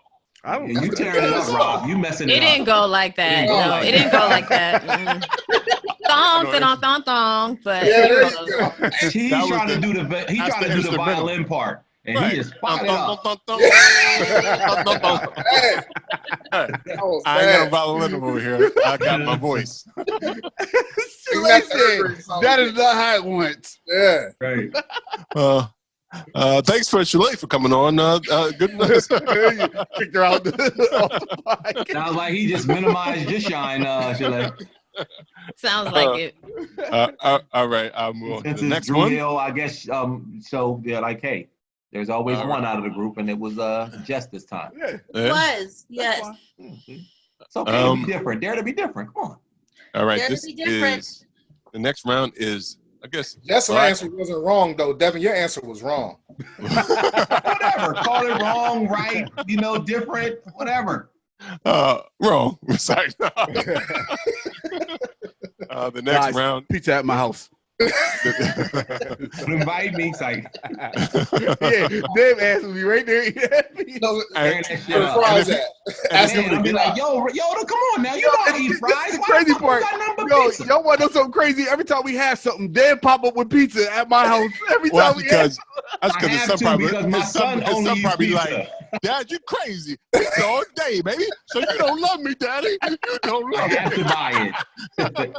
I don't You tearing it up, Rob. You messing it It up. didn't go like that. It didn't go No, like it didn't go like that. Thong, thong, thong, thong. But Yeah, there you go. He's That was trying to the- do the that's the the instrumental. violin part, and Right. he just Dun, spotted dun, up. dun, dun, dun. Dun, dun, dun. Hey, Hey, that was I ain't got a bad. violin over here. I got my voice. Shalae said, that is not how it went. Yeah. Right. Thanks for Shalae for coming on. Good Kicked her out. Off the podcast. Sounds like he just minimized your shine, Shalae. sounds like it. All right, I'll move on to Since the it's next Drew one. Hill, I guess. So they're like, hey, there's always All one right. out of the group, and it was Jess this time. Yeah. Yeah. Was, yes. It's okay to be different. Dare to be different. Come on. All right, Dare to this be different. is the next round is I guess Jess's Black- answer wasn't wrong though. Devin, your answer was wrong. Whatever. Call it wrong, right? Different. Whatever. wrong. Sorry. The next Guys, round. Pizza at my house. Don't invite me. It's like, Yeah, Dave asked me right there. No, tearing that shit where the up. fries at? Ask Man, him I'll to be get like, out. yo, come on now. You know I eat fries. This is the Why crazy fuck you part. got nothing but Yo, pizza? y'all want to know something crazy? Every time we have something, Dad pop up with pizza at my house. Every Well, time that's we because I his have son to probably because my son his only son eats probably pizza. like, Dad, you crazy. Pizza all day, baby. So you don't love me, Daddy. You don't I love have me. to buy it.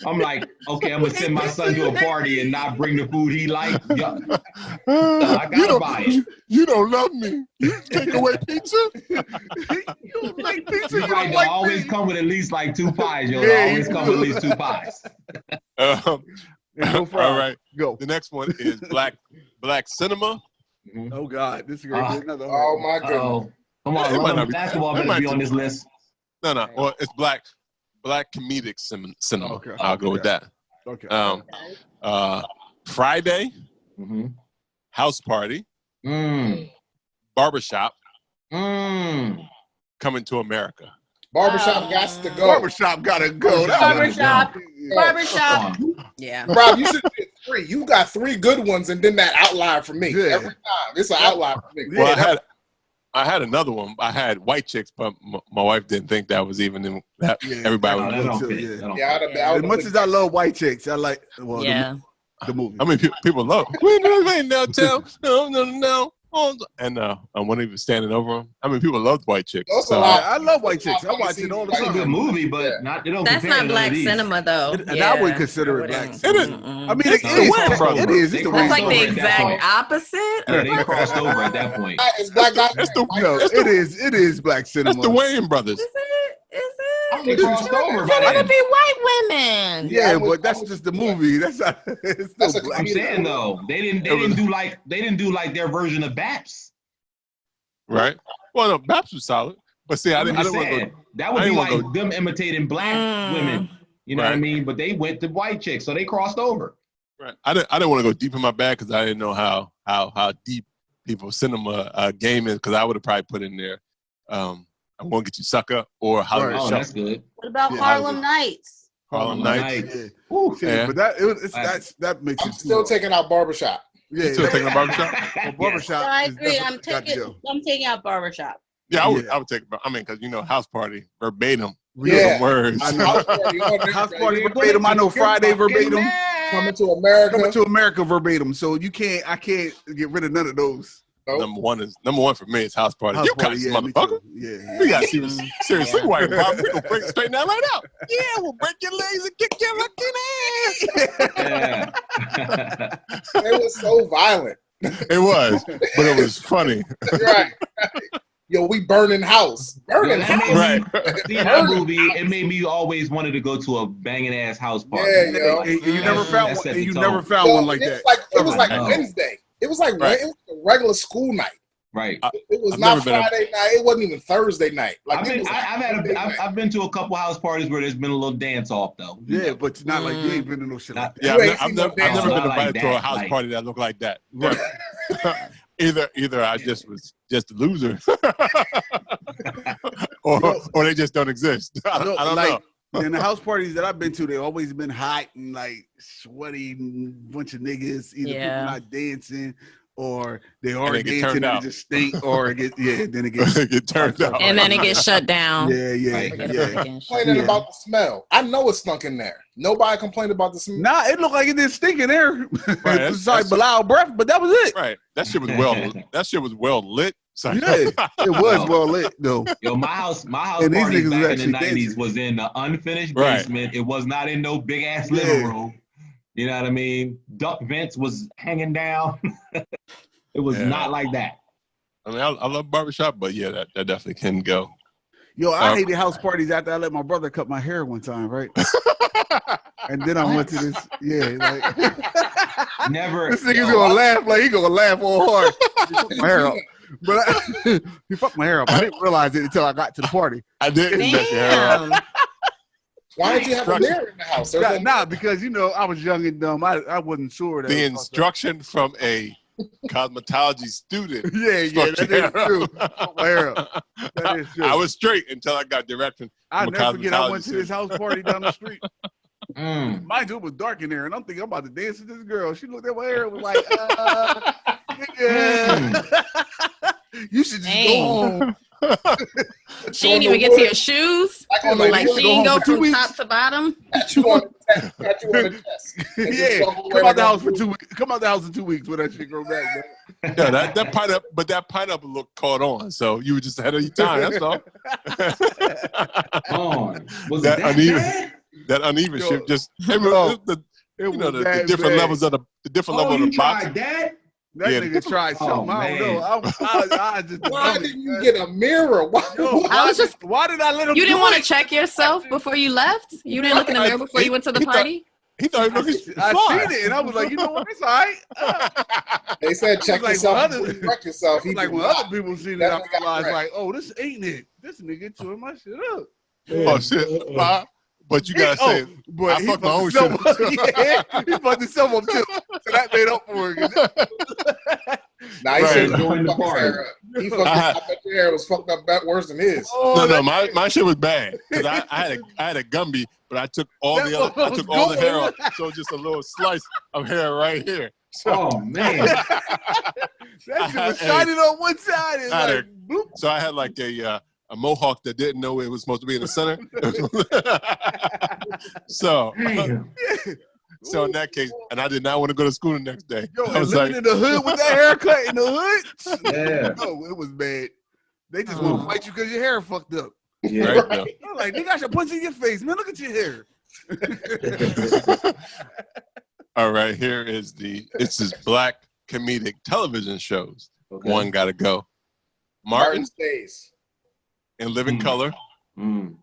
I'm like, okay, I'm gonna send my son to a party and not bring the food he like. Yeah, I you gotta don't, buy it. You don't love me. You take away pizza. you don't like pizza. You're You right, don't they like always me. come with at least like 2 pies, yo. Yeah, They always you come do. with at least 2 pies. And no fries. All right. Go. The next one is Black Cinema. Oh God, this is gonna be another. Oh my goodness. Uh-oh. Come It on, might not London be- basketball it better might be on be- this list. No. Well, it's Black Comedic Cinema. Okay. I'll go with that. Okay. Friday, Mm-hmm. House Party, Mm. Barbershop, Mm. Coming to America. Barbershop got to go. Barbershop gotta go. That was- Barbershop. Yeah. Barbershop. Yeah. Rob, you should get 3. You got 3 good ones, and then that outlier for me. Yeah. Every time, it's an outlier for me. Well, Yeah, I had another one. I had White Chicks, but my wife didn't think that was even in that. Yeah, Everybody No, was. that don't too, fit. yeah. That don't Yeah, fit. I As much as I love white chicks, I like Yeah. the movie. I mean, people love. We ain't downtown. No. And when he was standing over him, I mean, people loved White Chicks. Those So, a lot. I love white chicks. I watch it all the It's a good time. movie, but Yeah. not. They don't That's compare not to black none of these. cinema, though. And I wouldn't consider it black wouldn't. It is. Mm-mm. I mean, it It's is. the Wayans It brothers. is. It's They the That's crossed like Wayans over the at that exact point. opposite. Yeah, they crossed over at that point. It's black guys. It's the- No, it is. It is black cinema. that's the Wayans brothers. Is it? They crossed over It's by gonna then. be white women. Yeah, I would- but that's just the movie. That's not. It's That's still a black. I'm saying though, they didn't do like their version of Baps. Right. Well, no, Baps was solid, but see, I I'm didn't just want to saying, go. that would I be didn't like wanna go- them imitating black women. You know what I Right. mean? But they went to white chicks, so they crossed over. Right. I didn't want to go deep in my bag because I didn't know how deep people's cinema game is because I would have probably put in there I'm Gonna Get You Sucker or Hollywood Right. Oh, Shuffle. that's good. What about Yeah, Harlem Nights? Harlem Nights. Yeah. Ooh, Yeah. But that makes I'm it still too taking out barbershop. Yeah, Still taking a barbershop? Well, barbershop. I is agree. definitely got to go. I'm taking out barbershop. Yeah, Yeah. I would take. I mean, because House Party verbatim. Yeah. Words. I know. House party, House party verbatim. I know Friday verbatim. Coming to America. Coming to America verbatim. So I can't get rid of none of those. Nope. Number one for me is House Party. House You party, cuss, yeah, me motherfucker. too. Yeah. We got seriously white Bob. We gonna straighten that right out. Yeah, we'll break your legs and kick your fucking ass. Yeah. It was so violent. It was, but it was funny. Right. Yo, we burning house. Burning That house. made me- Right. See that movie, it made me always wanted to go to a banging ass house party. Yeah, yo. And you never found That one. set And the you tone. never found Yo, one like it that. was like No. Wednesday. It was like Right. it was a regular school night. Right. It was I've not never been Friday night. It wasn't even Thursday night. Like I've it been, was I've had Monday night. I've been to a couple house parties where there's been a little dance off though. Yeah, but it's not like you ain't been to no shit like that. Yeah, You ain't I've seen no never dance been like invited to a that, house like- party that looked like that. Right. Either I just was just a loser, or they just don't exist. I don't know. And the house parties that I've been to, they've always been hot and like sweaty and bunch of niggas. Either Yeah. people not dancing or they are they get dancing turned and out. it just stink or it get then it gets Get turned out. And then it gets shut down. yeah. Get a Yeah. freaking shut Complaining Yeah. about the smell. I know it stunk in there. Nobody complained about the smell. Nah, it looked like it didn't stink in there. that's- Sorry, that's- Bilal breath, but that was it. Right. That shit was well lit. So, Yeah, it was well lit though. Yo, my house And these party niggas was back in the actually 90s dancing. was in the unfinished Right. basement. It was not in no big ass Yeah. living room. You know what I mean? Duck vents was hanging down. It was Yeah. not like that. I mean, I love barbershop, but yeah, that definitely can go. Yo, I hated house parties after I let my brother cut my hair one time, right? And then I went to this, like Never. this nigga's gonna laugh, like he gonna laugh all hard. He fucked my hair up. But he fucked my hair up. I didn't realize it until I got to the party. I didn't. mess your hair up. Damn. Why did you have a mirror in the house? There's no- Nah, because I was young and dumb. I wasn't sure that The it was fucked up. instruction from a cosmetology student. Yeah, fucked that your is hair true. up. Fucked my hair up. That is true. I was straight until I got direction. I'll from a never forget. I went cosmetology to this house party down the street. Mm. Mind you, it was dark in there, and I'm thinking I'm about to dance with this girl. She looked at my hair and was like, yeah. You should just go home. She didn't even get to your shoes. Like, Like she didn't go from top to bottom. got you on the chest. And just Yeah, walk away come out like the a- house for 2 weeks. Come out the house in 2 weeks when that shit grow back. Man. Yeah, that pineapple look caught on, so you were just ahead of your time. That's all. Was That it that uneven- bad? That uneven Yo, shit just It the was the that different bad. levels of the different level You of the box. tried that? That Yeah. nigga tried Oh, something. I don't know. I just Why didn't you get a mirror? Why? I was just. why did I let him? You didn't do want to it? check yourself before you left. You didn't look in the mirror before you went to the He thought- party. He thought he was looking I fly. seen it and I was like, you know what? It's all right. They said check Like yourself. when before others- you wreck yourself. He Like did when not. other people seen it, That I nigga got realized wrecked. like, oh, this ain't it. This nigga chewing my shit up. Oh shit! But you gotta say, but I he fucked my own himself shit up. Yeah, he fucked himself up too. So that made up for it. Nah, he Right. should Join the fuck his party. hair up. He fucked. I I bet your hair was fucked up back worse than his. Oh, no, my shit was bad because I had a Gumby, but I took all That's what I was the hair going. off, so just a little slice of hair right here. So, Oh man. that shit was Hey. shining on one side. And I had like, bloop. so I had like a mohawk that didn't know it was supposed to be in the center. so in that case, and I did not want to go to school the next day. Yo, I and was living like, in the hood with that haircut in the hood. Yeah. No, it was bad. They just want to fight you because your hair fucked up. Yeah. right now. I'm like, nigga, I should punch you in your face, man. Look at your hair. All right, it's this black comedic television shows. Okay. One gotta go. Martin Martin stays. in Living Mm. Color, Mm.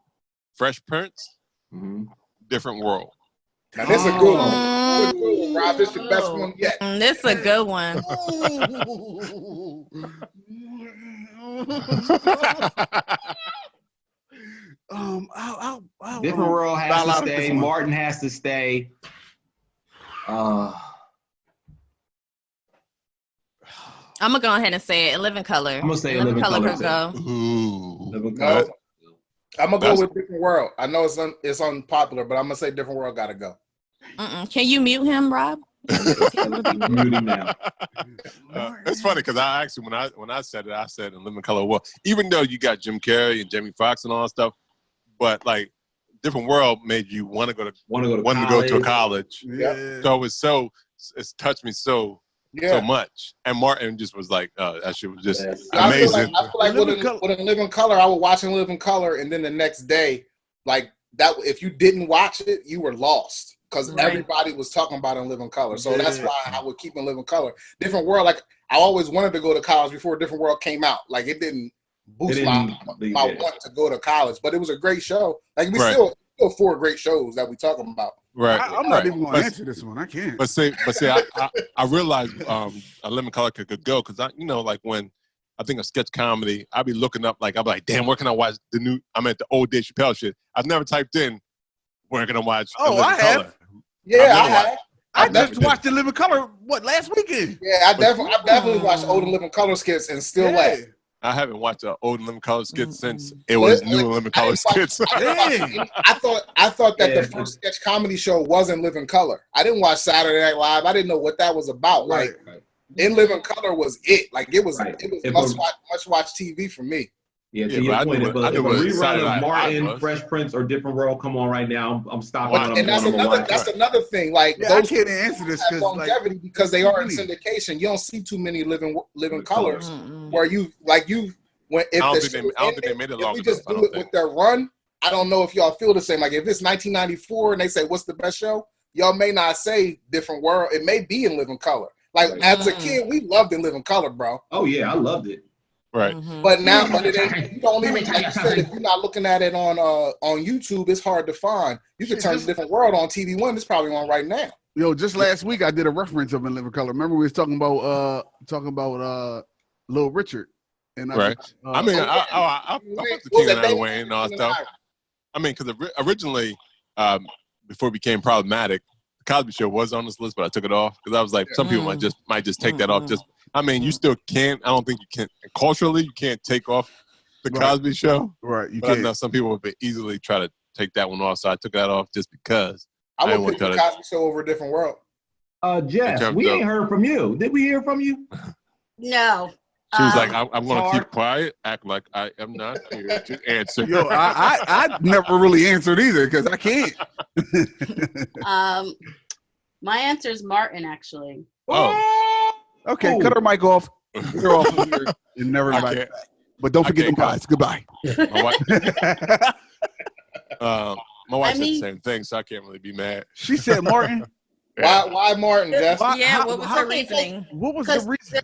Fresh Prince, Mhm. Different World. Now this is a good one. This is a good one, Rob. This is the best one yet. This is a good one. Different World Not has to allowed this stay. one. Martin has to stay. I'm gonna go ahead and say it. In Living Color. I'm gonna say In Living Color, could go. Ooh. Living No. Color. I'm gonna go with Different World. I know it's unpopular, but I'm gonna say Different World gotta go. Can you mute him, Rob? Mute him now. It's funny because I actually when I said it, I said in Living Color World. Even though you got Jim Carrey and Jamie Foxx and all that stuff, but like Different World made you want to go to college. Yeah. So it's touched me so much. And Martin just was like, that shit was just amazing. I feel like with a Living Color, I would watch in Living Color, and then the next day, like that, if you didn't watch it, you were lost because everybody was talking about in Living Color. So that's why I would keep in Living Color. Different World, like I always wanted to go to college before Different World came out. Like it didn't boost my want to go to college, but it was a great show. Like we still 4 great shows that we talking about. Right. I'm not even going to answer this one. I can't. But see, I realized a Living Color could go because like when I think of sketch comedy, I'd be looking up I'm like, damn, where can I watch the old Dave Chappelle shit? I've never typed in where can I watch. I have. Color. Yeah, I have. I just watched the Living Color last weekend. Yeah, I definitely watched old and Living Color skits and still laugh. I haven't watched an old and Living Color skit since it was new and Living Color skits. I thought that the first sketch comedy show wasn't Living Color. I didn't watch Saturday Night Live. I didn't know what that was about. Like in Living Color was it. Like it was must watch TV for me. Yeah, to your point, if a rerun of Martin, Fresh Prince, or Different World come on right now, I'm stopping. And that's another thing. Like those I can't answer this longevity because they are in syndication. You don't see too many living colors where I don't think they made it long enough. Just do it with their run. I don't know if y'all feel the same. Like if it's 1994 and they say what's the best show, y'all may not say Different World. It may be in Living Color. Like as a kid, we loved in Living Color, bro. Oh yeah, I loved it. Right. But now, it ain't, you don't even, like you said, if you're not looking at it on YouTube, it's hard to find. You can turn Different World on TV One. It's probably on right now. Yo, just last week I did a reference of In Living Color. Remember we was talking about Little Richard. And I fucked the King of That Wayne and all that stuff. I mean, because originally, before it became problematic, the Cosby Show was on this list, but I took it off because I was like, some people might just take that off. Just, I mean, you still can't. I don't think you can. Culturally, you can't take off the Cosby Show. Right. But I know some people would easily try to take that one off, so I took that off just because. I would pick the Cosby Show over A Different World. Jess, we ain't heard from you. Did we hear from you? No. She was like, I'm going to keep quiet, act like I am not here to answer. Yo, I never really answered either because I can't. My answer is Martin, actually. Oh. Okay, cut her mic off. You're off of here. You never invite back. But don't forget them guys. Goodbye. My wife said the same thing, so I can't really be mad. She said Martin. Why Martin, Jess? What was her reasoning? What was the reason?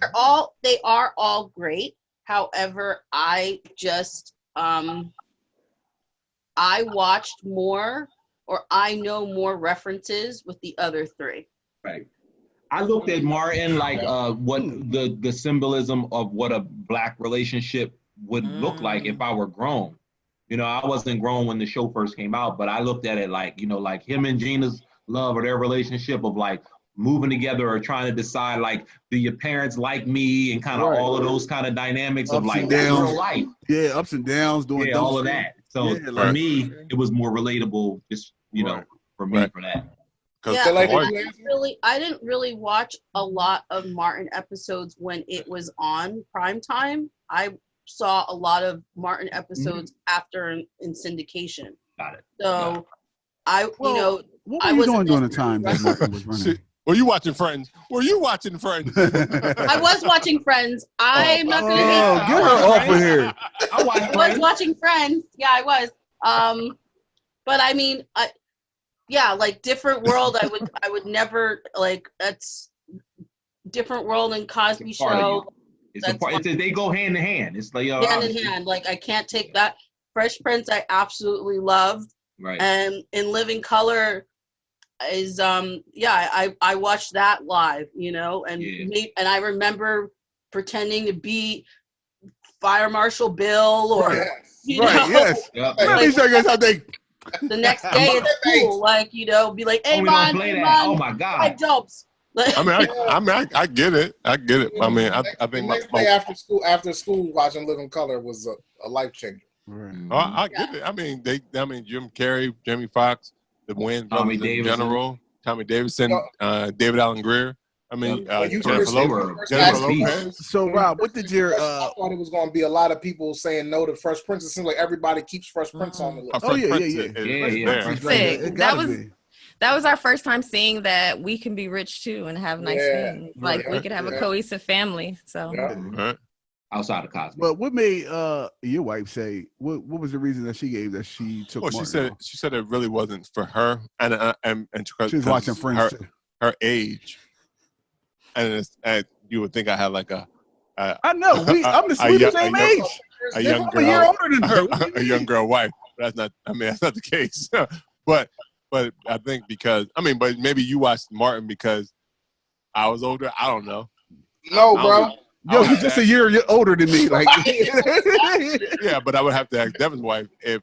They are all great. However, I just I watched more, or I know more references with the other 3. Right. I looked at Martin like what the symbolism of what a Black relationship would look like if I were grown. You know, I wasn't grown when the show first came out, but I looked at it like, like him and Gina's love or their relationship of like moving together or trying to decide like, do your parents like me, and kind of all of those kind of dynamics of like real life. Yeah, ups and downs, doing all of that. So for me, it was more relatable, just for me for that. Yeah, I didn't really watch a lot of Martin episodes when it was on prime time. I saw a lot of Martin episodes after in syndication. Got it. So what were you doing during the time that Martin was running? Were you watching Friends? I was watching Friends. I'm not gonna get her off of here. I was watching Friends. Yeah, I was. But I mean, like Different World. I would never like. That's Different World and Cosby Show. They go hand in hand. It's like hand in hand. Like I can't take that. Fresh Prince, I absolutely loved. Right. And in Living Color is I watched that live, and I remember pretending to be Fire Marshal Bill or Let me show you guys how they. The next day at school, be like, "Hey, man, oh my God, I jumps." I get it. I think next day after school watching Living Color was a life changer. Right. I get it. I mean, Jim Carrey, Jamie Foxx, the Wayans brothers in general, Tommy Davidson, David Allen Greer. I mean, Jennifer Lopez. So, Rob, what did your? I thought it was going to be a lot of people saying no to Fresh Prince. It seems like everybody keeps Fresh Prince on the list. That was our first time seeing that we can be rich too and have nice things. Like we could have a cohesive family. So outside of cosmic. But what made your wife say? What was the reason that she gave that she took? Well, she said it really wasn't for her, and she was watching Friends too. Her age. And you would think I had like a I know. I'm the same age. A young girl, I'm a year older than her. A young girl wife. That's not the case. but I think but maybe you watched Martin because I was older. I don't know. No, bro. Yo, you're just a year older than me. Like, yeah, but I would have to ask Devin's wife if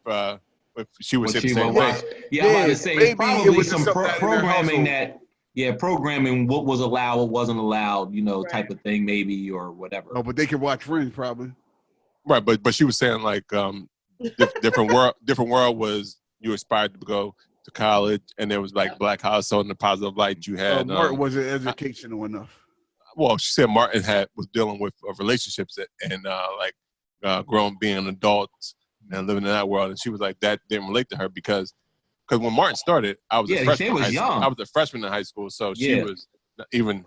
she would say the same thing. Yeah, I'm about to say probably some programming that. Yeah, programming what was allowed, what wasn't allowed, type of thing, maybe, or whatever. Oh, but they can watch Friends, probably. Right, but she was saying like different world was you aspired to go to college, and there was like Black House, so in the positive light you had. Martin wasn't educational enough. Well, she said Martin was dealing with relationships and growing, being an adult and living in that world, and she was like that didn't relate to her because when Martin started, I was a freshman. I was a freshman in high school, so she was even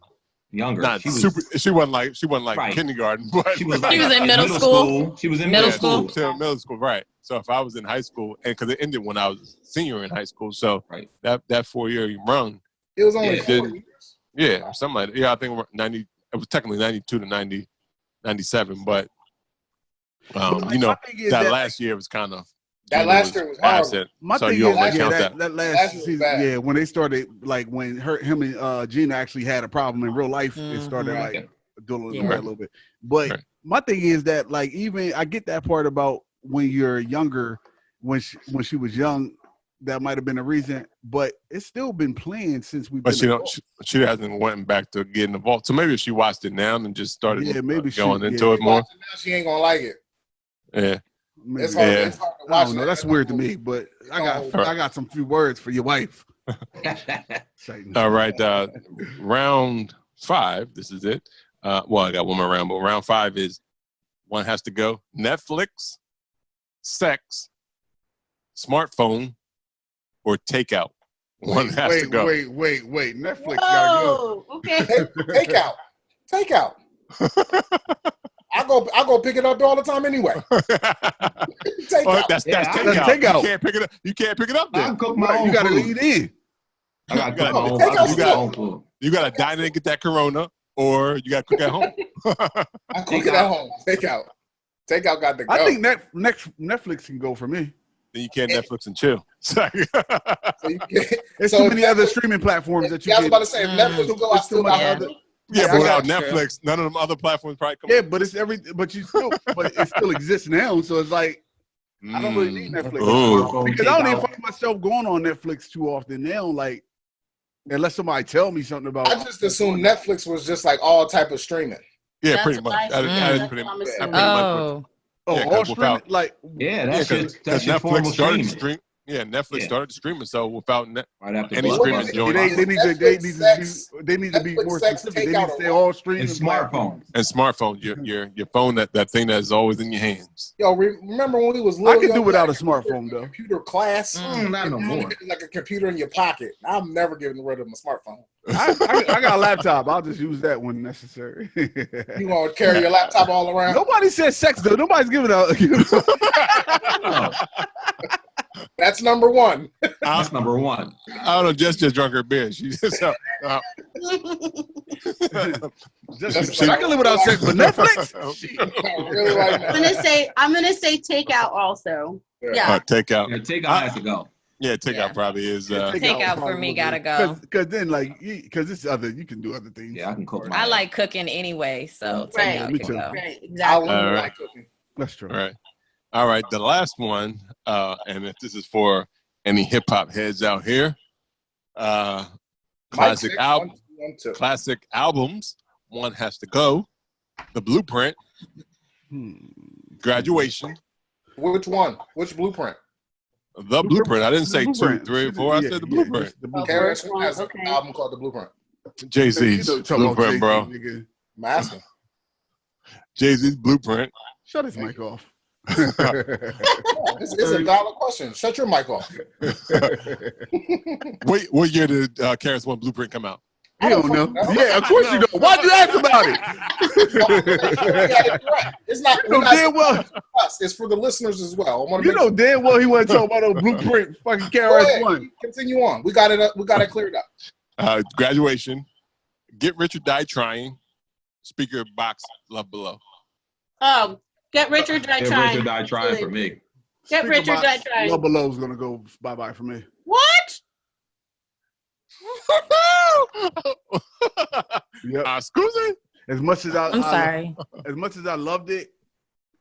younger. She wasn't like kindergarten, but she was in middle school. She was in middle school. Middle school, right? So if I was in high school, and because it ended when I was a senior in high school, so that 4-year run, it was only 4 years. Yeah, something like that. Yeah, I think 90. It was technically 92 to 97, but that last year was kind of. That last year was hard. My thing is that last season, when they started, like when him and Gina actually had a problem in real life, it started like doing a little bit. But my thing is that like even I get that part about when you're younger, when she was young, that might have been a reason. But it's still been playing since we've. But she hasn't went back to getting involved. So maybe if she watched it now and just started going into it more, she ain't gonna like it. Yeah. It's hard to watch. No, that's weird to me, but I got some few words for your wife. All right, round 5. This is it. Well, I got one more round, but round 5 is one has to go. Netflix, sex, smartphone, or takeout. One has to go. Wait. Netflix gotta go. Okay. Takeout. I go pick it up all the time anyway. That's takeout. You can't pick it up there. You gotta lead in. You gotta dine in and get that Corona, or you gotta cook at home. I cook it at home. Takeout got to go. I think Netflix can go for me. Then you can't Netflix and chill. There's too many other streaming platforms that you. I was about to say if Netflix will go, I still got other. Yeah, but without Netflix, none of them other platforms probably come. Yeah, but it still exists now. So it's like I don't really need Netflix because I don't even find myself going on Netflix too often now. Like unless somebody tell me something about. I just assumed Netflix was just like all type of streaming. Yeah, pretty much. That is pretty much. All streaming, that's Netflix started to stream. Yeah, Netflix started streaming, so without any streaming joint, they need to be more specific. They need to say all streaming and smartphones. And smartphones, your phone, that thing that's always in your hands. Yo, remember when we was little? I could do without a smartphone though. Computer class, not no more. Like a computer in your pocket. I'm never getting rid of my smartphone. I got a laptop. I'll just use that when necessary. You want to carry your laptop all around? Nobody said sex though. Nobody's giving out. That's number 1. That's number 1. I don't know. Just drunk her beer. She just. I can live without sex, but Netflix. I'm gonna say takeout also. Yeah. Takeout. Yeah, takeout has to go. Yeah, takeout probably is. Takeout for me gotta go. Because then, because it's you can do other things. Yeah, I can cook. I like cooking anyway, so takeout can go. Right, exactly. I like cooking. That's true. All right, the last one, and if this is for any hip hop heads out here, classic albums, one has to go. The Blueprint, Graduation, Which one? Which blueprint? The Blueprint. I didn't say 2, Blueprint. 3, or 4. I said the Blueprint. The Blueprint. KRS One has Okay. an album called The Blueprint. Jay-Z's You know, talking about Blueprint, bro. Jay-Z, nigga. I'm asking. Jay-Z's Blueprint. Shut his mic off. This is a valid question. Shut your mic off. What year did KRS One Blueprint come out? You don't know. Yeah, of course you don't. Why'd you ask about it? It's not. You know damn well. Us. It's for the listeners as well. I want to You know damn well he wasn't talking about no Blueprint fucking KRS-One. Continue on. We got it. We got it cleared up. Graduation. Get Rich or Die Trying. Speaker Box. Love Below. Oh, Get Rich or Die Get Trying. Rich or Die Trying for me. Get Rich or Die Trying. Love Below's gonna go bye-bye for me. What? Yep. Excuse me? As much as I'm sorry. As much as I loved it,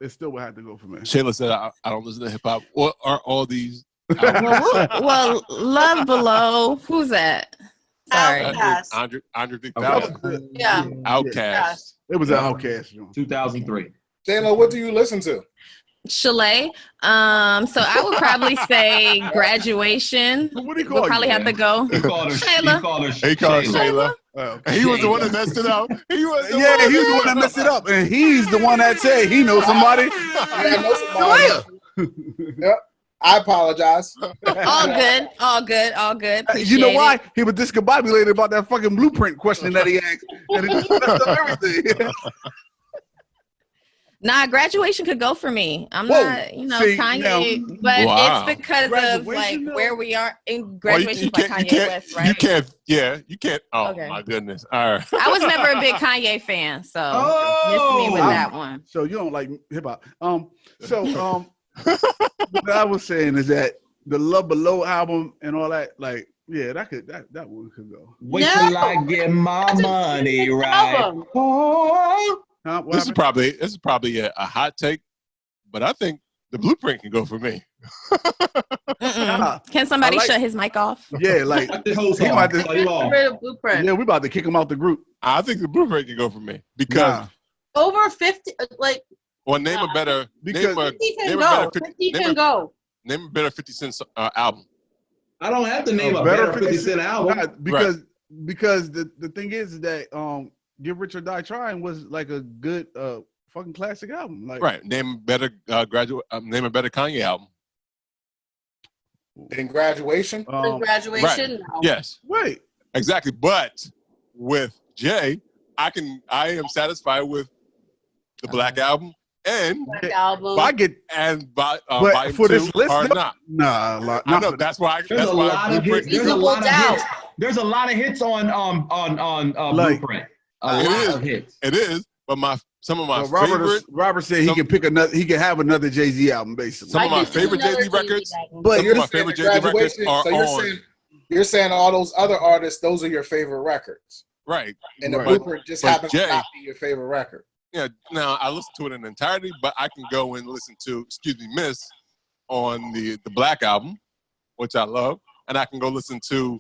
it still would have to go for me. Shayla said, I don't listen to hip hop. What are all these? Well, Love Below. Who's that? Sorry. Outkast. Andre 3000. Yeah. Outcast. It was an Outcast. 2003. Shayla, what do you listen to? Shalae. So I would probably say Graduation. What do you We'll call probably you? have to go. He called her Shayla. He called her He called Shayla. Oh. And he was the one that messed it up. He was the Yeah, one. he was the one that messed it up, and he's the one that said he knows somebody. I know somebody. Yep. I apologize. All good. All good. All good. You know Appreciate why? it. He was discombobulated about that fucking Blueprint question that he asked, and it just messed up everything. Nah, Graduation could go for me. I'm Whoa. not, See, Kanye, but Wow. it's because of like Graduation, though? where we are in Well, Graduation by Kanye West, right? You can't. Yeah, you can't. Oh Okay. my goodness. All right. I was never a big Kanye fan, so Oh. miss me with that one. So you don't like hip hop. What I was saying is that the Love Below album and all that, like, yeah, that one could go. Wait till I get my money right. Album. Oh. Huh? What This is happened? probably a hot take, but I think the Blueprint can go for me. Nah. Can somebody I like- shut his mic off? Yeah, like The whole He song. might have- Play it off. Rid of Blueprint. yeah, we about to kick him out the group. I think the Blueprint can go for me because, Nah. Over 50, like well, name a better, Because- name a, 50 can name a go. better 50, 50 name can a, go. name a better 50 Cent album. I don't have to name a better 50 Cent album. Nah, because the thing is that Get Rich or Die Trying was like a good fucking classic album. Like, Right. Name a better name a better Kanye album. In Graduation. Graduation. No. Yes. Wait. Exactly. But with Jay, I am satisfied with the Black Album and Black album. If I get but but for this list, Hard though, Knock. nah, I know that's why. There's That's a why lot of hits. Blueprint. There's a lot of Doubt. hits. There's a lot of hits on Like- Blueprint. It A lot is. of hits. It is, but some of my Robert favorite said he can pick another. He can have another Jay-Z album, basically. Some of my I can see favorite another Jay-Z records. album. But some you're of my saying favorite the Jay-Z records Graduation, are so on. you're saying all those other artists, those are your favorite records, Right. and the Right. Blueprint just But happens Jay- to not be your favorite record. Yeah. Now I listen to it in entirety, but I can go and listen to Miss on the Black Album, which I love, and I can go listen to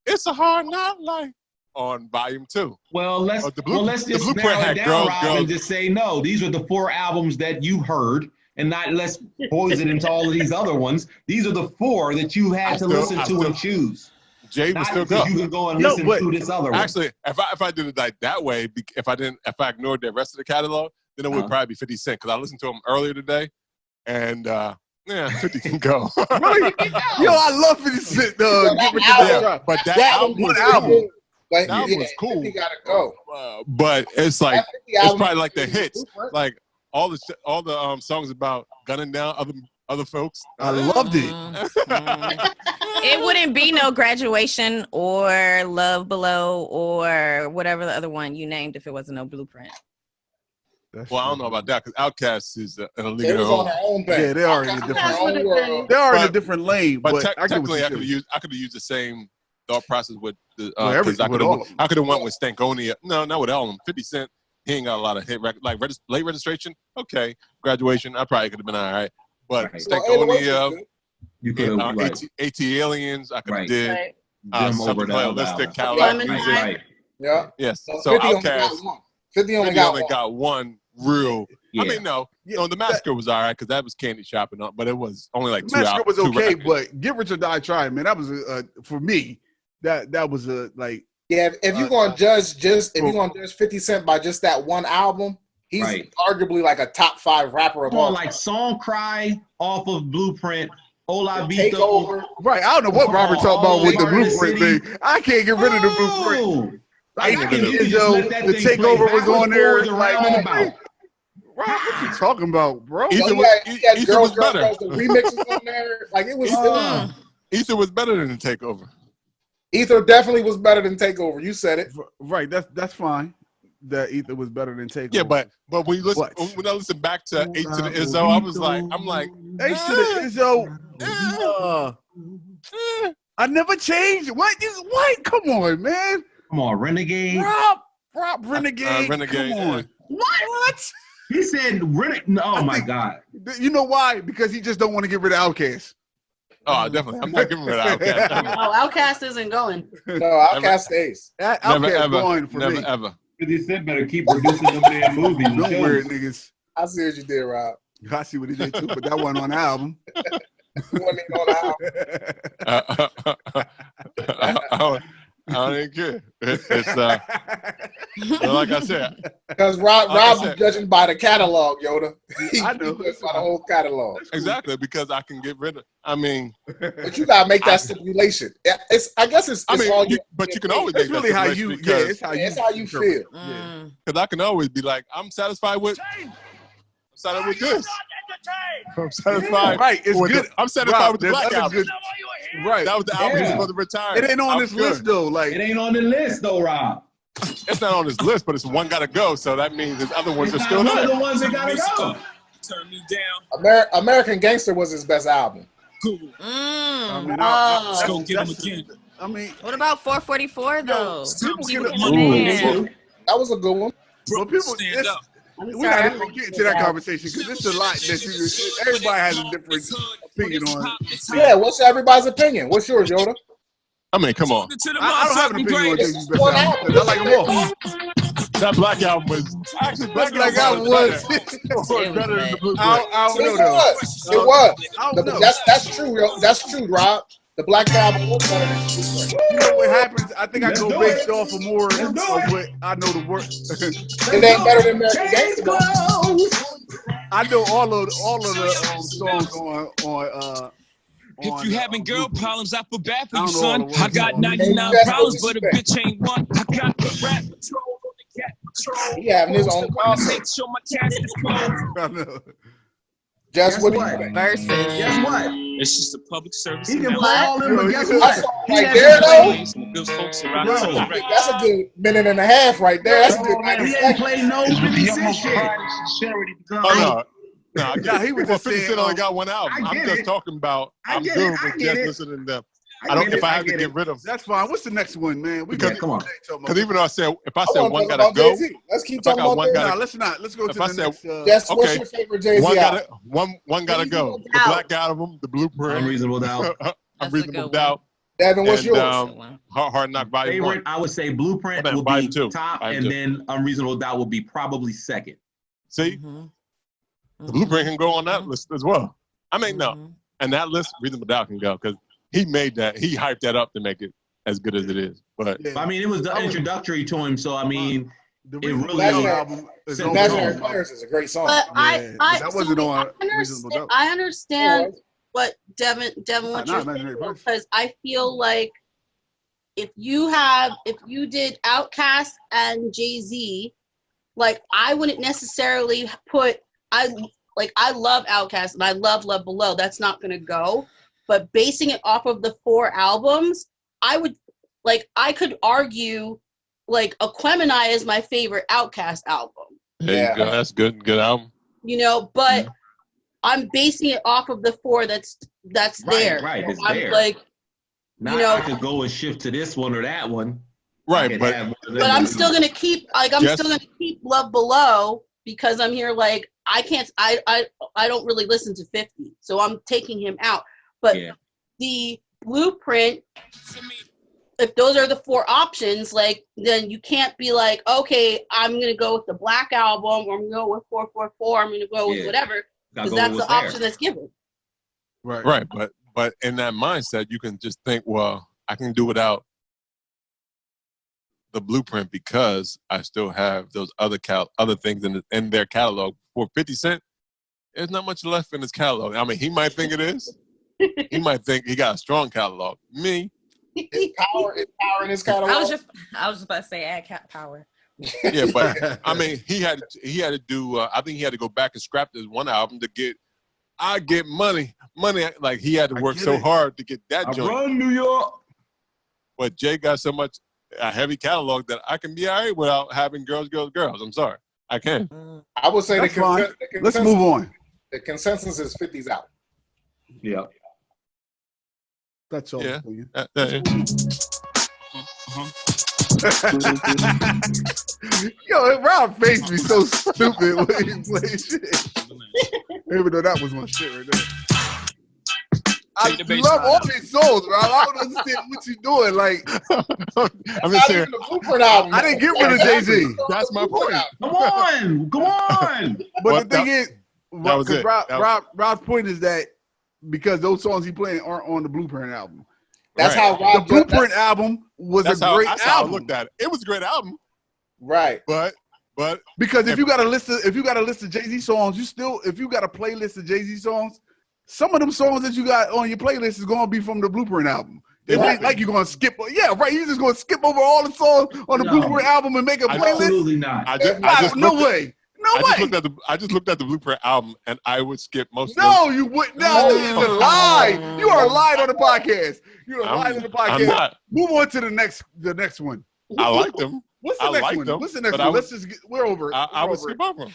It's a Hard Knock Life on Volume 2. Well, let's The Blueprint just had narrow it down, girls, Rob, girls. and just say no. These are the 4 albums that you heard, and not let's poison into all of these other ones. These are the 4 that you had to listen to and choose. Jay would Not still because go. you can go and No, listen but- to this other one. Actually, if I did it like that way, if I ignored the rest of the catalog, then it would probably be 50 Cent because I listened to him earlier today, and 50 can go. Really? Yo, I love 50 Cent. Get Rich or Die Yeah, Trying. but that That album was album. cool. Like, That album was cool. 50 gotta go. But it's like That 50 it's album probably like the is hits, Blueprint. like all the songs about gunning down other folks. I loved it. It wouldn't be no Graduation or Love Below or whatever the other one you named if it wasn't no Blueprint. Well, I don't know about that because Outkast is in a league It of was their on own. their own thing. Yeah, they are in a Outkast different- was their own world. They are in a But- different lane, But but I get what technically, you're I could saying. have used the same thought process with the With 'cause everything, with all of them. I could have went with Stankonia. No, not with all of them. 50 Cent, he ain't got a lot of hit records. Like Late Registration, okay. Graduation, I probably could have been all right. But Right. Well, 808 was Stankonia, good. You could have right. AT Aliens, I could have Right. did. Right. Them Something over the other Playalistic, albums. Cadillac Lemon Music. Time. Right. Yeah. Yes. So So 50 only Outkast, got one. 50 only 50 got only one. got one real I mean, no, the Massacre was all right because that was candy shopping, but it was only like 2 hours. Massacre was okay, but Get Rich or Die Trying, man, that was for me. That was like. Yeah, if you're gonna judge 50 Cent by just that one album, he's arguably like a top 5 rapper of all. Like Song Cry off of Blueprint, Ola Takeover. Right, I don't know what Robert talking about with the Blueprint thing. I can't get rid of the Blueprint. Like, the Takeover was on there. Like, Rob, what you talking about, bro? Ether was better. The remixes on there, like it was. Ether was better than the Takeover. Ether definitely was better than Takeover. You said it. Right. That's fine. That Ether was better than Takeover. Yeah, but when you listen, when I listen back to H to the Izzo, I'm like, H to the Izzo. I never changed. What? Come on, man. Come on, Renegade. Rob, Renegade. Renegade. Come on. What? He said Renegade. Oh my God. You know why? Because he just don't want to get rid of Outkast. Oh, definitely. I'm not giving rid of Outkast. Outkast isn't going. No, Outkast stays. Outkast going for me. Never ever. He said better keep producing them damn movies. Don't worry, niggas. I see what you did, Rob. I see what he did too, but that wasn't on the album. Wasn't even on the album. I don't even care. It's like I said. Because Rob was judging by the catalog, Yoda. I know. By the whole catalog. Exactly, because I can get rid of. I mean, but you gotta make that stipulation. I guess it's all you. But you can always make really how you. Yeah, it's how you feel. Because I can always be like, I'm satisfied with this. I'm satisfied. Right, it's good. I'm satisfied with the Black album. Right, that was the album for the retirement. It ain't on this list though. Like it ain't on the list though, Rob. It's not on this list, but it's one gotta go. So that means there's other ones that still there. The ones that gotta go. Turn me down. American Gangster was his best album. Cool. Let's go get him again. I mean, what about 444 though? That was a good one. Well, people stand up. We're not even getting to that conversation because it's a lot that everybody has a different opinion on. Yeah, what's everybody's opinion? What's yours, Yoda? I mean, come on. I don't have an opinion on JV's best album. I like them all. That Black album was actually Black album was better than the Blue. I don't know though. It was. That's true, yo. That's true, Rob. The Black album was better than the Blue. You know what happens? I think I go based off of more of what I know the word. It ain't better than American Gangster. I know all of the songs on. If you having girl problems, I feel bad for you, son. I got 99 problems, but a bitch ain't one. I got the rap patrol on the cat patrol. He having his own concert. Make sure my cat is closed. Guess what? Versus. Guess what? It's just a public service. He can play all them, but guess what? Right there, though. That's a good minute and a half right there. That's a good. He ain't play no 50 Cent shit. Oh, no, he was just 50 Cent only got one album. I'm just talking about. I'm good with just listening to them. I don't. If I have to get rid of, that's fine. What's the next one, man? Come on. Because even though if I said one gotta go, let's keep talking about one. Let's go to the next. What's your favorite Jay-Z album? One gotta go. The Black Album, the Blueprint, Unreasonable Doubt. Unreasonable Doubt. Devin, what's yours? Hard Knock Volume 1. I would say Blueprint will be top, and then Unreasonable Doubt will be probably second. See, the Blueprint can go on that list as well. I mean, no, and that list, Reasonable Doubt can go because he made that. He hyped that up to make it as good as it is. But I mean, it was the introductory to him, so I mean, it really. Legendary Players is a great song. But that wasn't on Reasonable Doubt. I understand what Devin what you're saying, because I feel like if you did Outkast and Jay-Z, like I wouldn't necessarily put I love Outkast and I love Love Below. That's not gonna go. But basing it off of the 4 albums, I could argue like Aquemini is my favorite Outkast album. There you go. That's good album. You know, but I'm basing it off of the 4 that's there. Right, it's I'm there. like, now, you know, I could go and shift to this one or that one. Right, but I'm still gonna keep Love Below because I'm here like I don't really listen to 50, so I'm taking him out. But the Blueprint, if those are the 4 options, like, then you can't be like, okay, I'm gonna go with the Black Album, or I'm gonna go with 444, I'm gonna go with whatever, because that's the option that's given. Right, but in that mindset, you can just think, well, I can do without the blueprint because I still have those other things in their catalog. For 50 Cent, there's not much left in his catalog. I mean, he might think it is. He might think he got a strong catalog. Me, It's power in his catalog. I was just about to say add power. Yeah, but I mean, he had to do. I think he had to go back and scrap this one album to get. I get money. Like he had to work so hard to get that joint. Run New York. But Jay got so much a heavy catalog that I can be all right without having girls. I'm sorry, I can. I would say That's fine. Let's move on. The consensus is 50's out. Yeah. That's all. Yeah. For you. Yo, Rob face me so stupid when he play shit. Even though that was my shit right there. I love all these songs, bro. I don't understand what you're doing. Like, I'm just saying. The Blueprint album. I didn't get rid of Jay-Z. That's my point. Come on. But the thing is, that was it. Rob's point is that because those songs he playing aren't on the Blueprint album. That's right. how Rob. The Blueprint album was a great that's album. How I looked at it. It was a great album. Right. But because if you got a list of Jay-Z songs, if you got a playlist of Jay-Z songs, some of them songs that you got on your playlist is gonna be from the Blueprint album. It ain't like you're gonna skip. Yeah, right. You're just gonna skip over all the songs on the Blueprint album and make a playlist. Absolutely not. No way. I just looked at the Blueprint album and I would skip most of them. You wouldn't. No, it's a lie. You are lying on the podcast. You're lying on the podcast. I'm not. Move on to the next one. I like them. What's the next one? What's the next one? Let's just we're over it. I would skip over them.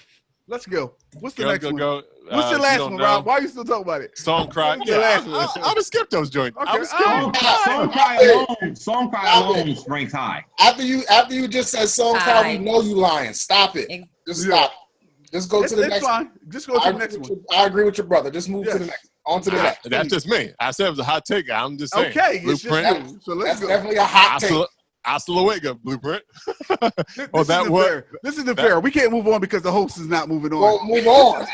Let's go. What's the next one? What's the last one, Rob? Why are you still talking about it? Song Cry. I would skip those joints. Okay. Song Cry alone ranks high. After you just said Song Cry, we know you lying. Stop it. Just stop. Just go to the next one. Just go to the next one. I agree with your brother. Just move to the next. On to the next. That's just me. I said it was a hot take. I'm just saying. Okay. Blueprint. So let's go. Definitely a hot take. Hasta luego, Blueprint. This isn't fair. We can't move on because the host is not moving on. Well, move on.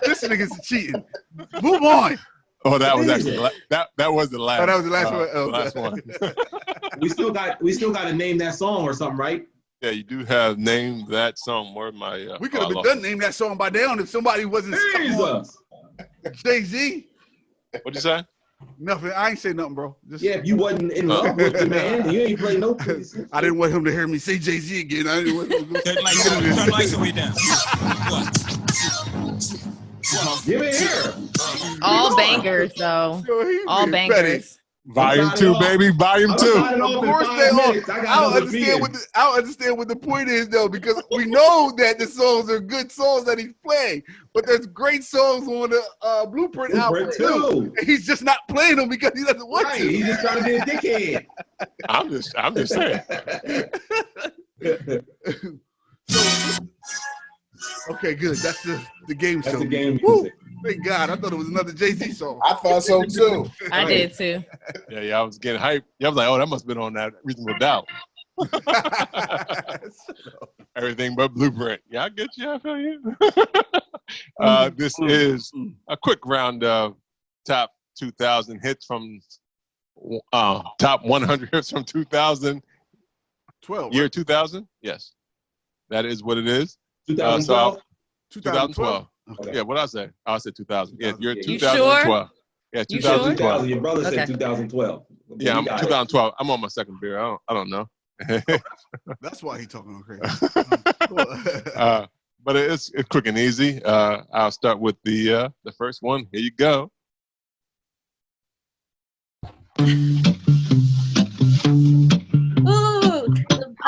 This nigga's cheating. Move on. Oh, that was actually that was the last. Oh, that was the last one. Oh, last one. we still got to name that song or something, right? Yeah, you do have named that song. Where my we could have been done name that song by now if somebody wasn't Jay-Z. What'd you say? Nothing. I ain't say nothing, bro. If you wasn't in love with the man, you ain't play no piece. I didn't want him to hear me say Jay-Z again. I didn't want him to turn lights away down. Give it here. All bangers, though. All bangers. Volume 2, baby. Volume 2. Of course they are. I don't understand what the point is, though, because we know that the songs are good songs that he's playing, but there's great songs on the Blueprint album too. And he's just not playing them because he doesn't want to. He's just trying to be a dickhead. I'm just saying. Okay, good. That's the game show. That's the game Woo! music. Thank God. I thought it was another Jay-Z song. I thought so too. I did too. Yeah, I was getting hyped. Yeah, I was like, oh, that must have been on that Reasonable Doubt. Everything but Blueprint. Yeah, I get you. I feel you. This is a quick round of top 2,000 hits from top 100 hits from 2012. Year 2000? Yes. That is what it is. 2012? 2012. Okay. Yeah, what did I say? I said 2000. Yeah, you're 2012. Sure? Yeah, You 2012. sure? Your brother said 2012. Yeah, I'm 2012. I'm on my second beer. I don't know. That's why he's talking crazy. But it's quick and easy. I'll start with the first one. Here you go.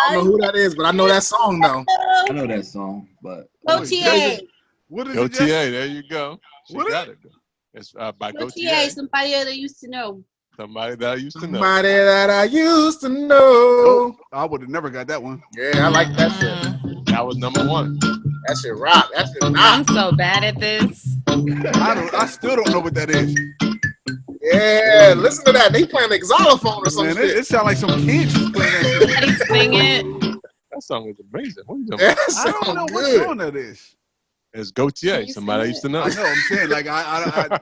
I don't know who that is, but I know that song though. I know that song, but OTA. What is OTA, it? there you go. She got it. It's by OTA, somebody that I used to know. Somebody that I used to know. Somebody that I used to know. Oh, I would have never got that one. Yeah, I like that shit. That was number one. That shit rock. That shit I'm rock. so bad at this. I still don't know what that is. Yeah, listen to that. They playing the xylophone or some Man, shit. it sounds like some kids just playing that. Somebody sing it. That song is amazing. What are you doing? That I don't know sound what good. song that is. It's Gautier. you Somebody I sing used to know. I know. I'm saying like I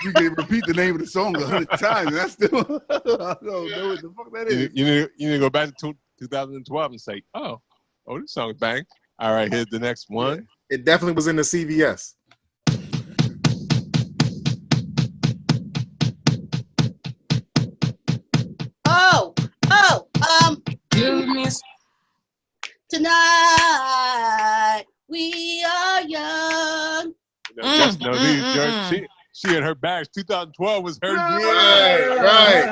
you can repeat the name of the song 100 times, and I still I don't know what the fuck that is. You need to go back to 2012 and say, oh, this song is bang. All right, here's the next one. It definitely was in the CVS. Tonight we are young. She and her bags. 2012 was her year. Right.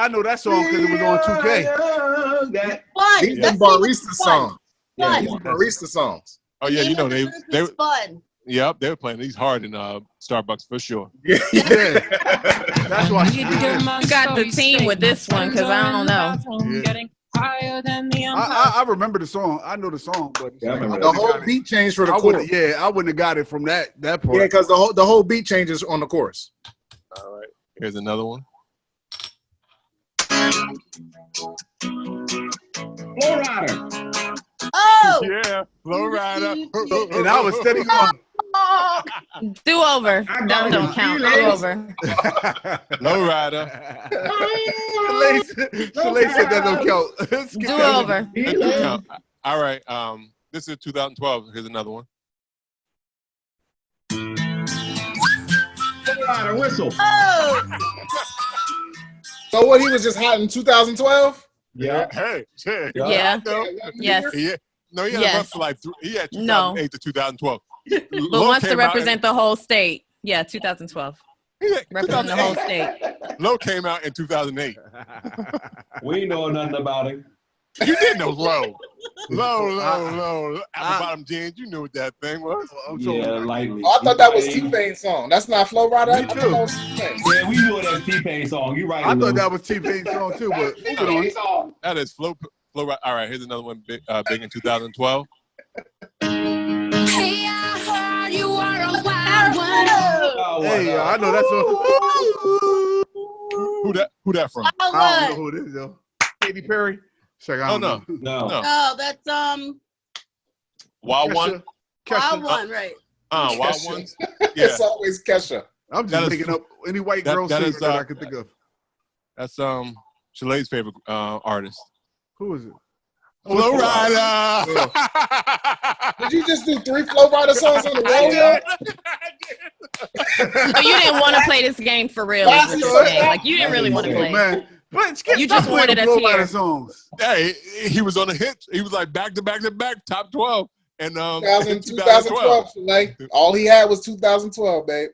I know that song because it was on 2K. Fun. These are barista songs. Fun. These are barista songs. Oh yeah, you know they fun. Yep, they were playing these hard in Starbucks for sure. Yeah. That's why You got the team with this one because I don't know. Yeah. I remember the song. I know the song, but Yeah, I remember The whole beat changed for the I chorus. wouldn't have got it from that part. Yeah, because the whole beat changes on the chorus. All right, here's another one. Flowrider. Oh. Yeah, Flow Rider. And I was steady going. Do over. That don't count. Do over. Flow Rider. Shalae said that don't count. Do over. That do count. All right, this is 2012. Here's another one. Flowrider whistle. Oh. So what, he was just hot in 2012? Yeah. Hey, shit. Yeah. No, Yes. no, he had Yes. a run for like he had 2008 No. to 2012. But wants to represent the whole state. Yeah, 2012. Represent the whole state. Low came out in 2008. We know nothing about it. You didn't know Low. Low. Apple bottom jeans. You knew what that thing was. Yeah, lightly. Oh, I thought that was T-Pain's song. That's not Flow Rider? Me too. Yeah, we knew that T-Pain song. You right. I Lou. thought that was T-Pain's song too, but moving on. That is Flow Rider. All right, here's another one big in 2012. Hey, I heard you are a wild one. Oh, Hey, I know that song. Who that from? I don't know who it is though. Katy Perry. Check out. Oh no. No. Oh, that's Wild One. Wild One, right? Wild Kesha. One. Yeah, It's always Kesha. I'm That just is- making up any white that- girl that singer is, that I could think of. that's Shalae's favorite artist. Who is it? Flow Rider. Did you just do 3 Flow Rider songs on the road? So you didn't want to play this game for real. Is what you're saying. Like you didn't really want to Oh, play. man. But Skip, You stop just playing wanted the us Flow here. Rider songs. Hey, he was on the hit. He was like back to back to back, top 12. And 2012, Shalae. All he had was 2012, babe.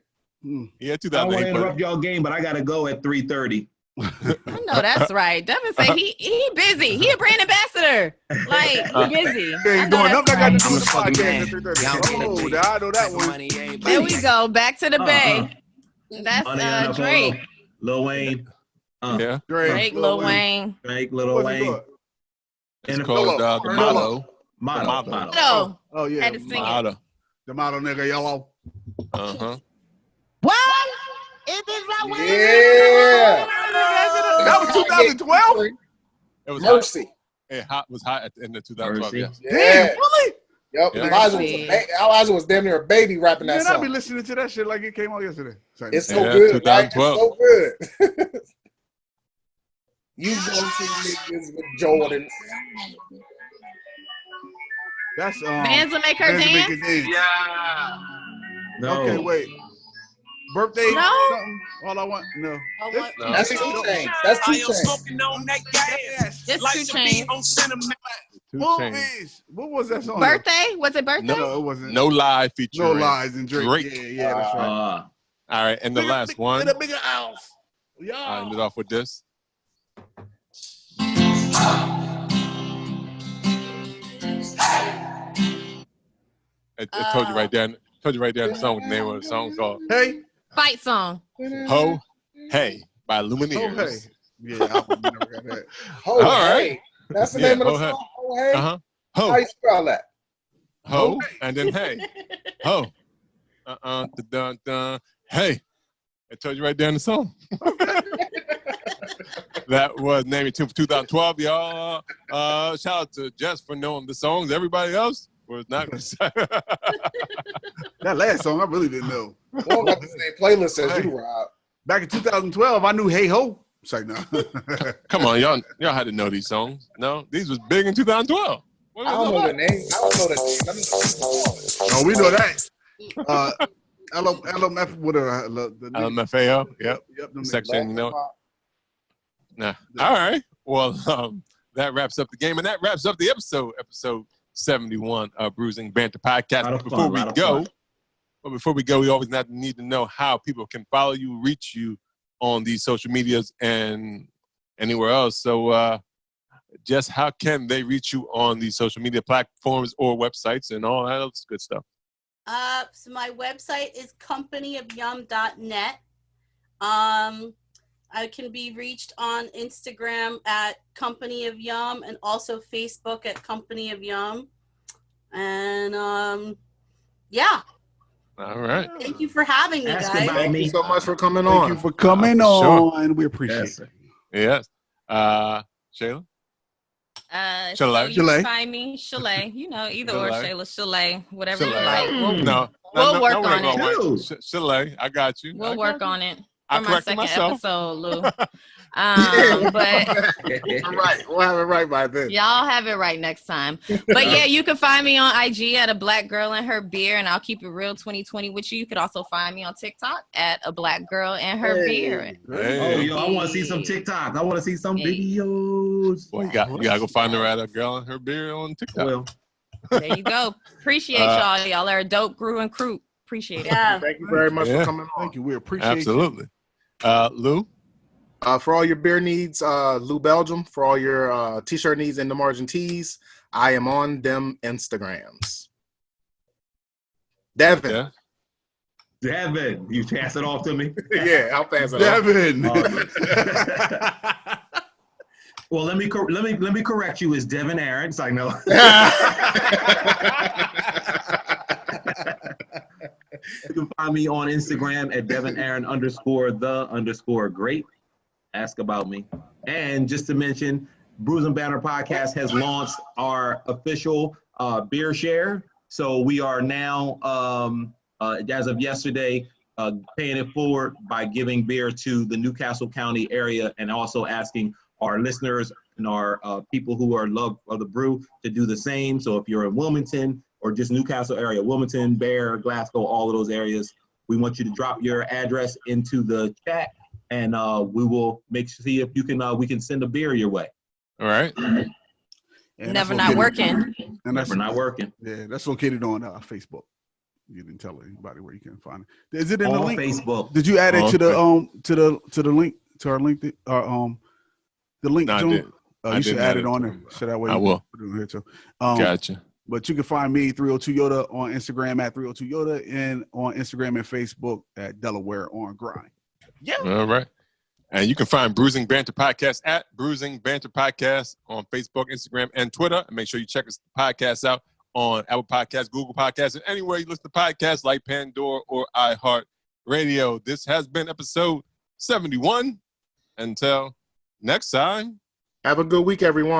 Yeah, I don't want to 2008. interrupt y'all game, but I gotta go at 3:30. I know that's right. Devin said he busy. He a brand ambassador. Like he busy. They I ain't know doing nothing. I got that's to do right. the podcast at 3:30. Oh, I know that one. There we go. Back to the Bay. That's Money on the Drake. phone. Lil Wayne. Yeah, Drake, Lil Wayne. Drake, Lil What's it Wayne. called? it's And called the Motto. Motto. Oh, Oh, yeah. had to sing it. Motto. The model nigga yellow. Uh-huh. Yeah. That was 2012? It was hot. Mercy. It was hot at the end of 2012. Mercy. Yes. Yeah. Damn, really? Yep. Yeah. Elijah was damn near a baby rapping that Man, I be song. listening to that shit like it came out yesterday. It's so Yeah, good, right? It's 2012. so good. You gonna see niggas with Jordans. That's Bands will make her Bands Will Make dance. Her Dance. No. Okay, wait. Birthday? No. Something? All I want? No. No. That's 2 Chainz. That's 2 Chainz. Yes. It's 2 Chainz. Two Chainz. Movies. What was that song? Birthday? Was it birthday? No, it wasn't. No Lie featuring No Lies and Drake. Drake. Yeah, that's right. All right, and the last one. In a bigger house. I Yeah. ended off with this. I told you right there. Told you right there in the song what the name of the song called. Hey. Fight song. Ho Hey by Lumineers. Oh, hey. Yeah, I never got that. Oh, All hey. right. That's the Yeah, name of the Ho Hey. song. Oh, hey. Uh-huh. How Ho. you spell that? Ho. And then hey. Ho. Dun, dun, dun. Hey. It told you right there in the song. That was Name Your Tune for 2012, y'all. Shout out to Jess for knowing the songs. Everybody else was not. That last song, I really didn't know. Well, got the same playlist as you, Rob. Back in 2012, I knew Hey Ho. It's like, no. Come on, y'all had to know these songs. No, these was big in 2012. I don't know the name. I don't know the name. No, we know that. LMF, whatever. LMFAO, yep. Section, you know. Nah. All right. Well, that wraps up the game, and that wraps up the episode 71 of Bruising Banter Podcast. Before we go, we always need to know how people can follow you, reach you on these social medias and anywhere else. So, Jess, how can they reach you on these social media platforms or websites and all that else good stuff? So my website is companyofyum.net. I can be reached on Instagram at Company of Yum and also Facebook at Company of Yum. And yeah. All right. Thank you for having me, guys. Thank you so much for coming on. Thank you for coming on. Sure. We appreciate it. Yes. Shayla? So Shalae. you can find me, Shalae, either or Shayla, Shalae, whatever you like. We'll work on it. Shalae, I got you. We'll work on it. I For my second myself. episode, Lou. But right, we'll have it right by then. Y'all have it right next time. But yeah, you can find me on IG at ABlackGirlAndHerBeer, and I'll keep it real 2020 with you. You could also find me on TikTok at ABlackGirlAndHerBeer. Oh, yo, I want to see some TikTok. I want to see some videos. Well, you gotta go find her at A Girl and Her Beer on TikTok. Well, there you go. Appreciate y'all. Y'all are a dope crew and crew. Appreciate it. Yeah. Thank you very much for coming on. Thank you. We appreciate Absolutely. Lou? For all your beer needs, Lou Belgium. For all your t-shirt needs and the margin tees, I am on them Instagrams. Devin. Yeah. Devin, you pass it off to me? Yeah, I'll pass it Devin. Well, let me correct you. It's Devin Aaron. It's like, no. You can find me on Instagram at DevinAaron_the_great. Ask about me. And just to mention, Bruising Banter Podcast has launched our official beer share. So we are now, as of yesterday, paying it forward by giving beer to the Newcastle County area and also asking our listeners and our people who are love of the brew to do the same. So if you're in Wilmington or just Newcastle area, Wilmington, Bear, Glasgow, all of those areas, we want you to drop your address into the chat, and we will see if you can we can send a beer your way. All right. Never not working. And that's Never not working. Yeah, that's located on Facebook. You didn't tell anybody where you can find it. Is it in the On link? Facebook. Did you add it to the link to our link? The link. No, I didn't. You should add it on there. So that way I will. Put it in here too. Gotcha. But you can find me 302 Yoda on Instagram at 302 Yoda and on Instagram and Facebook at Delaware on Grind. Yeah. All right. And you can find Bruising Banter Podcast at Bruising Banter Podcast on Facebook, Instagram, and Twitter. And make sure you check us podcast out on Apple Podcasts, Google Podcasts, and anywhere you listen to podcasts like Pandora or iHeartRadio. This has been episode 71. Until next time. Have a good week, everyone.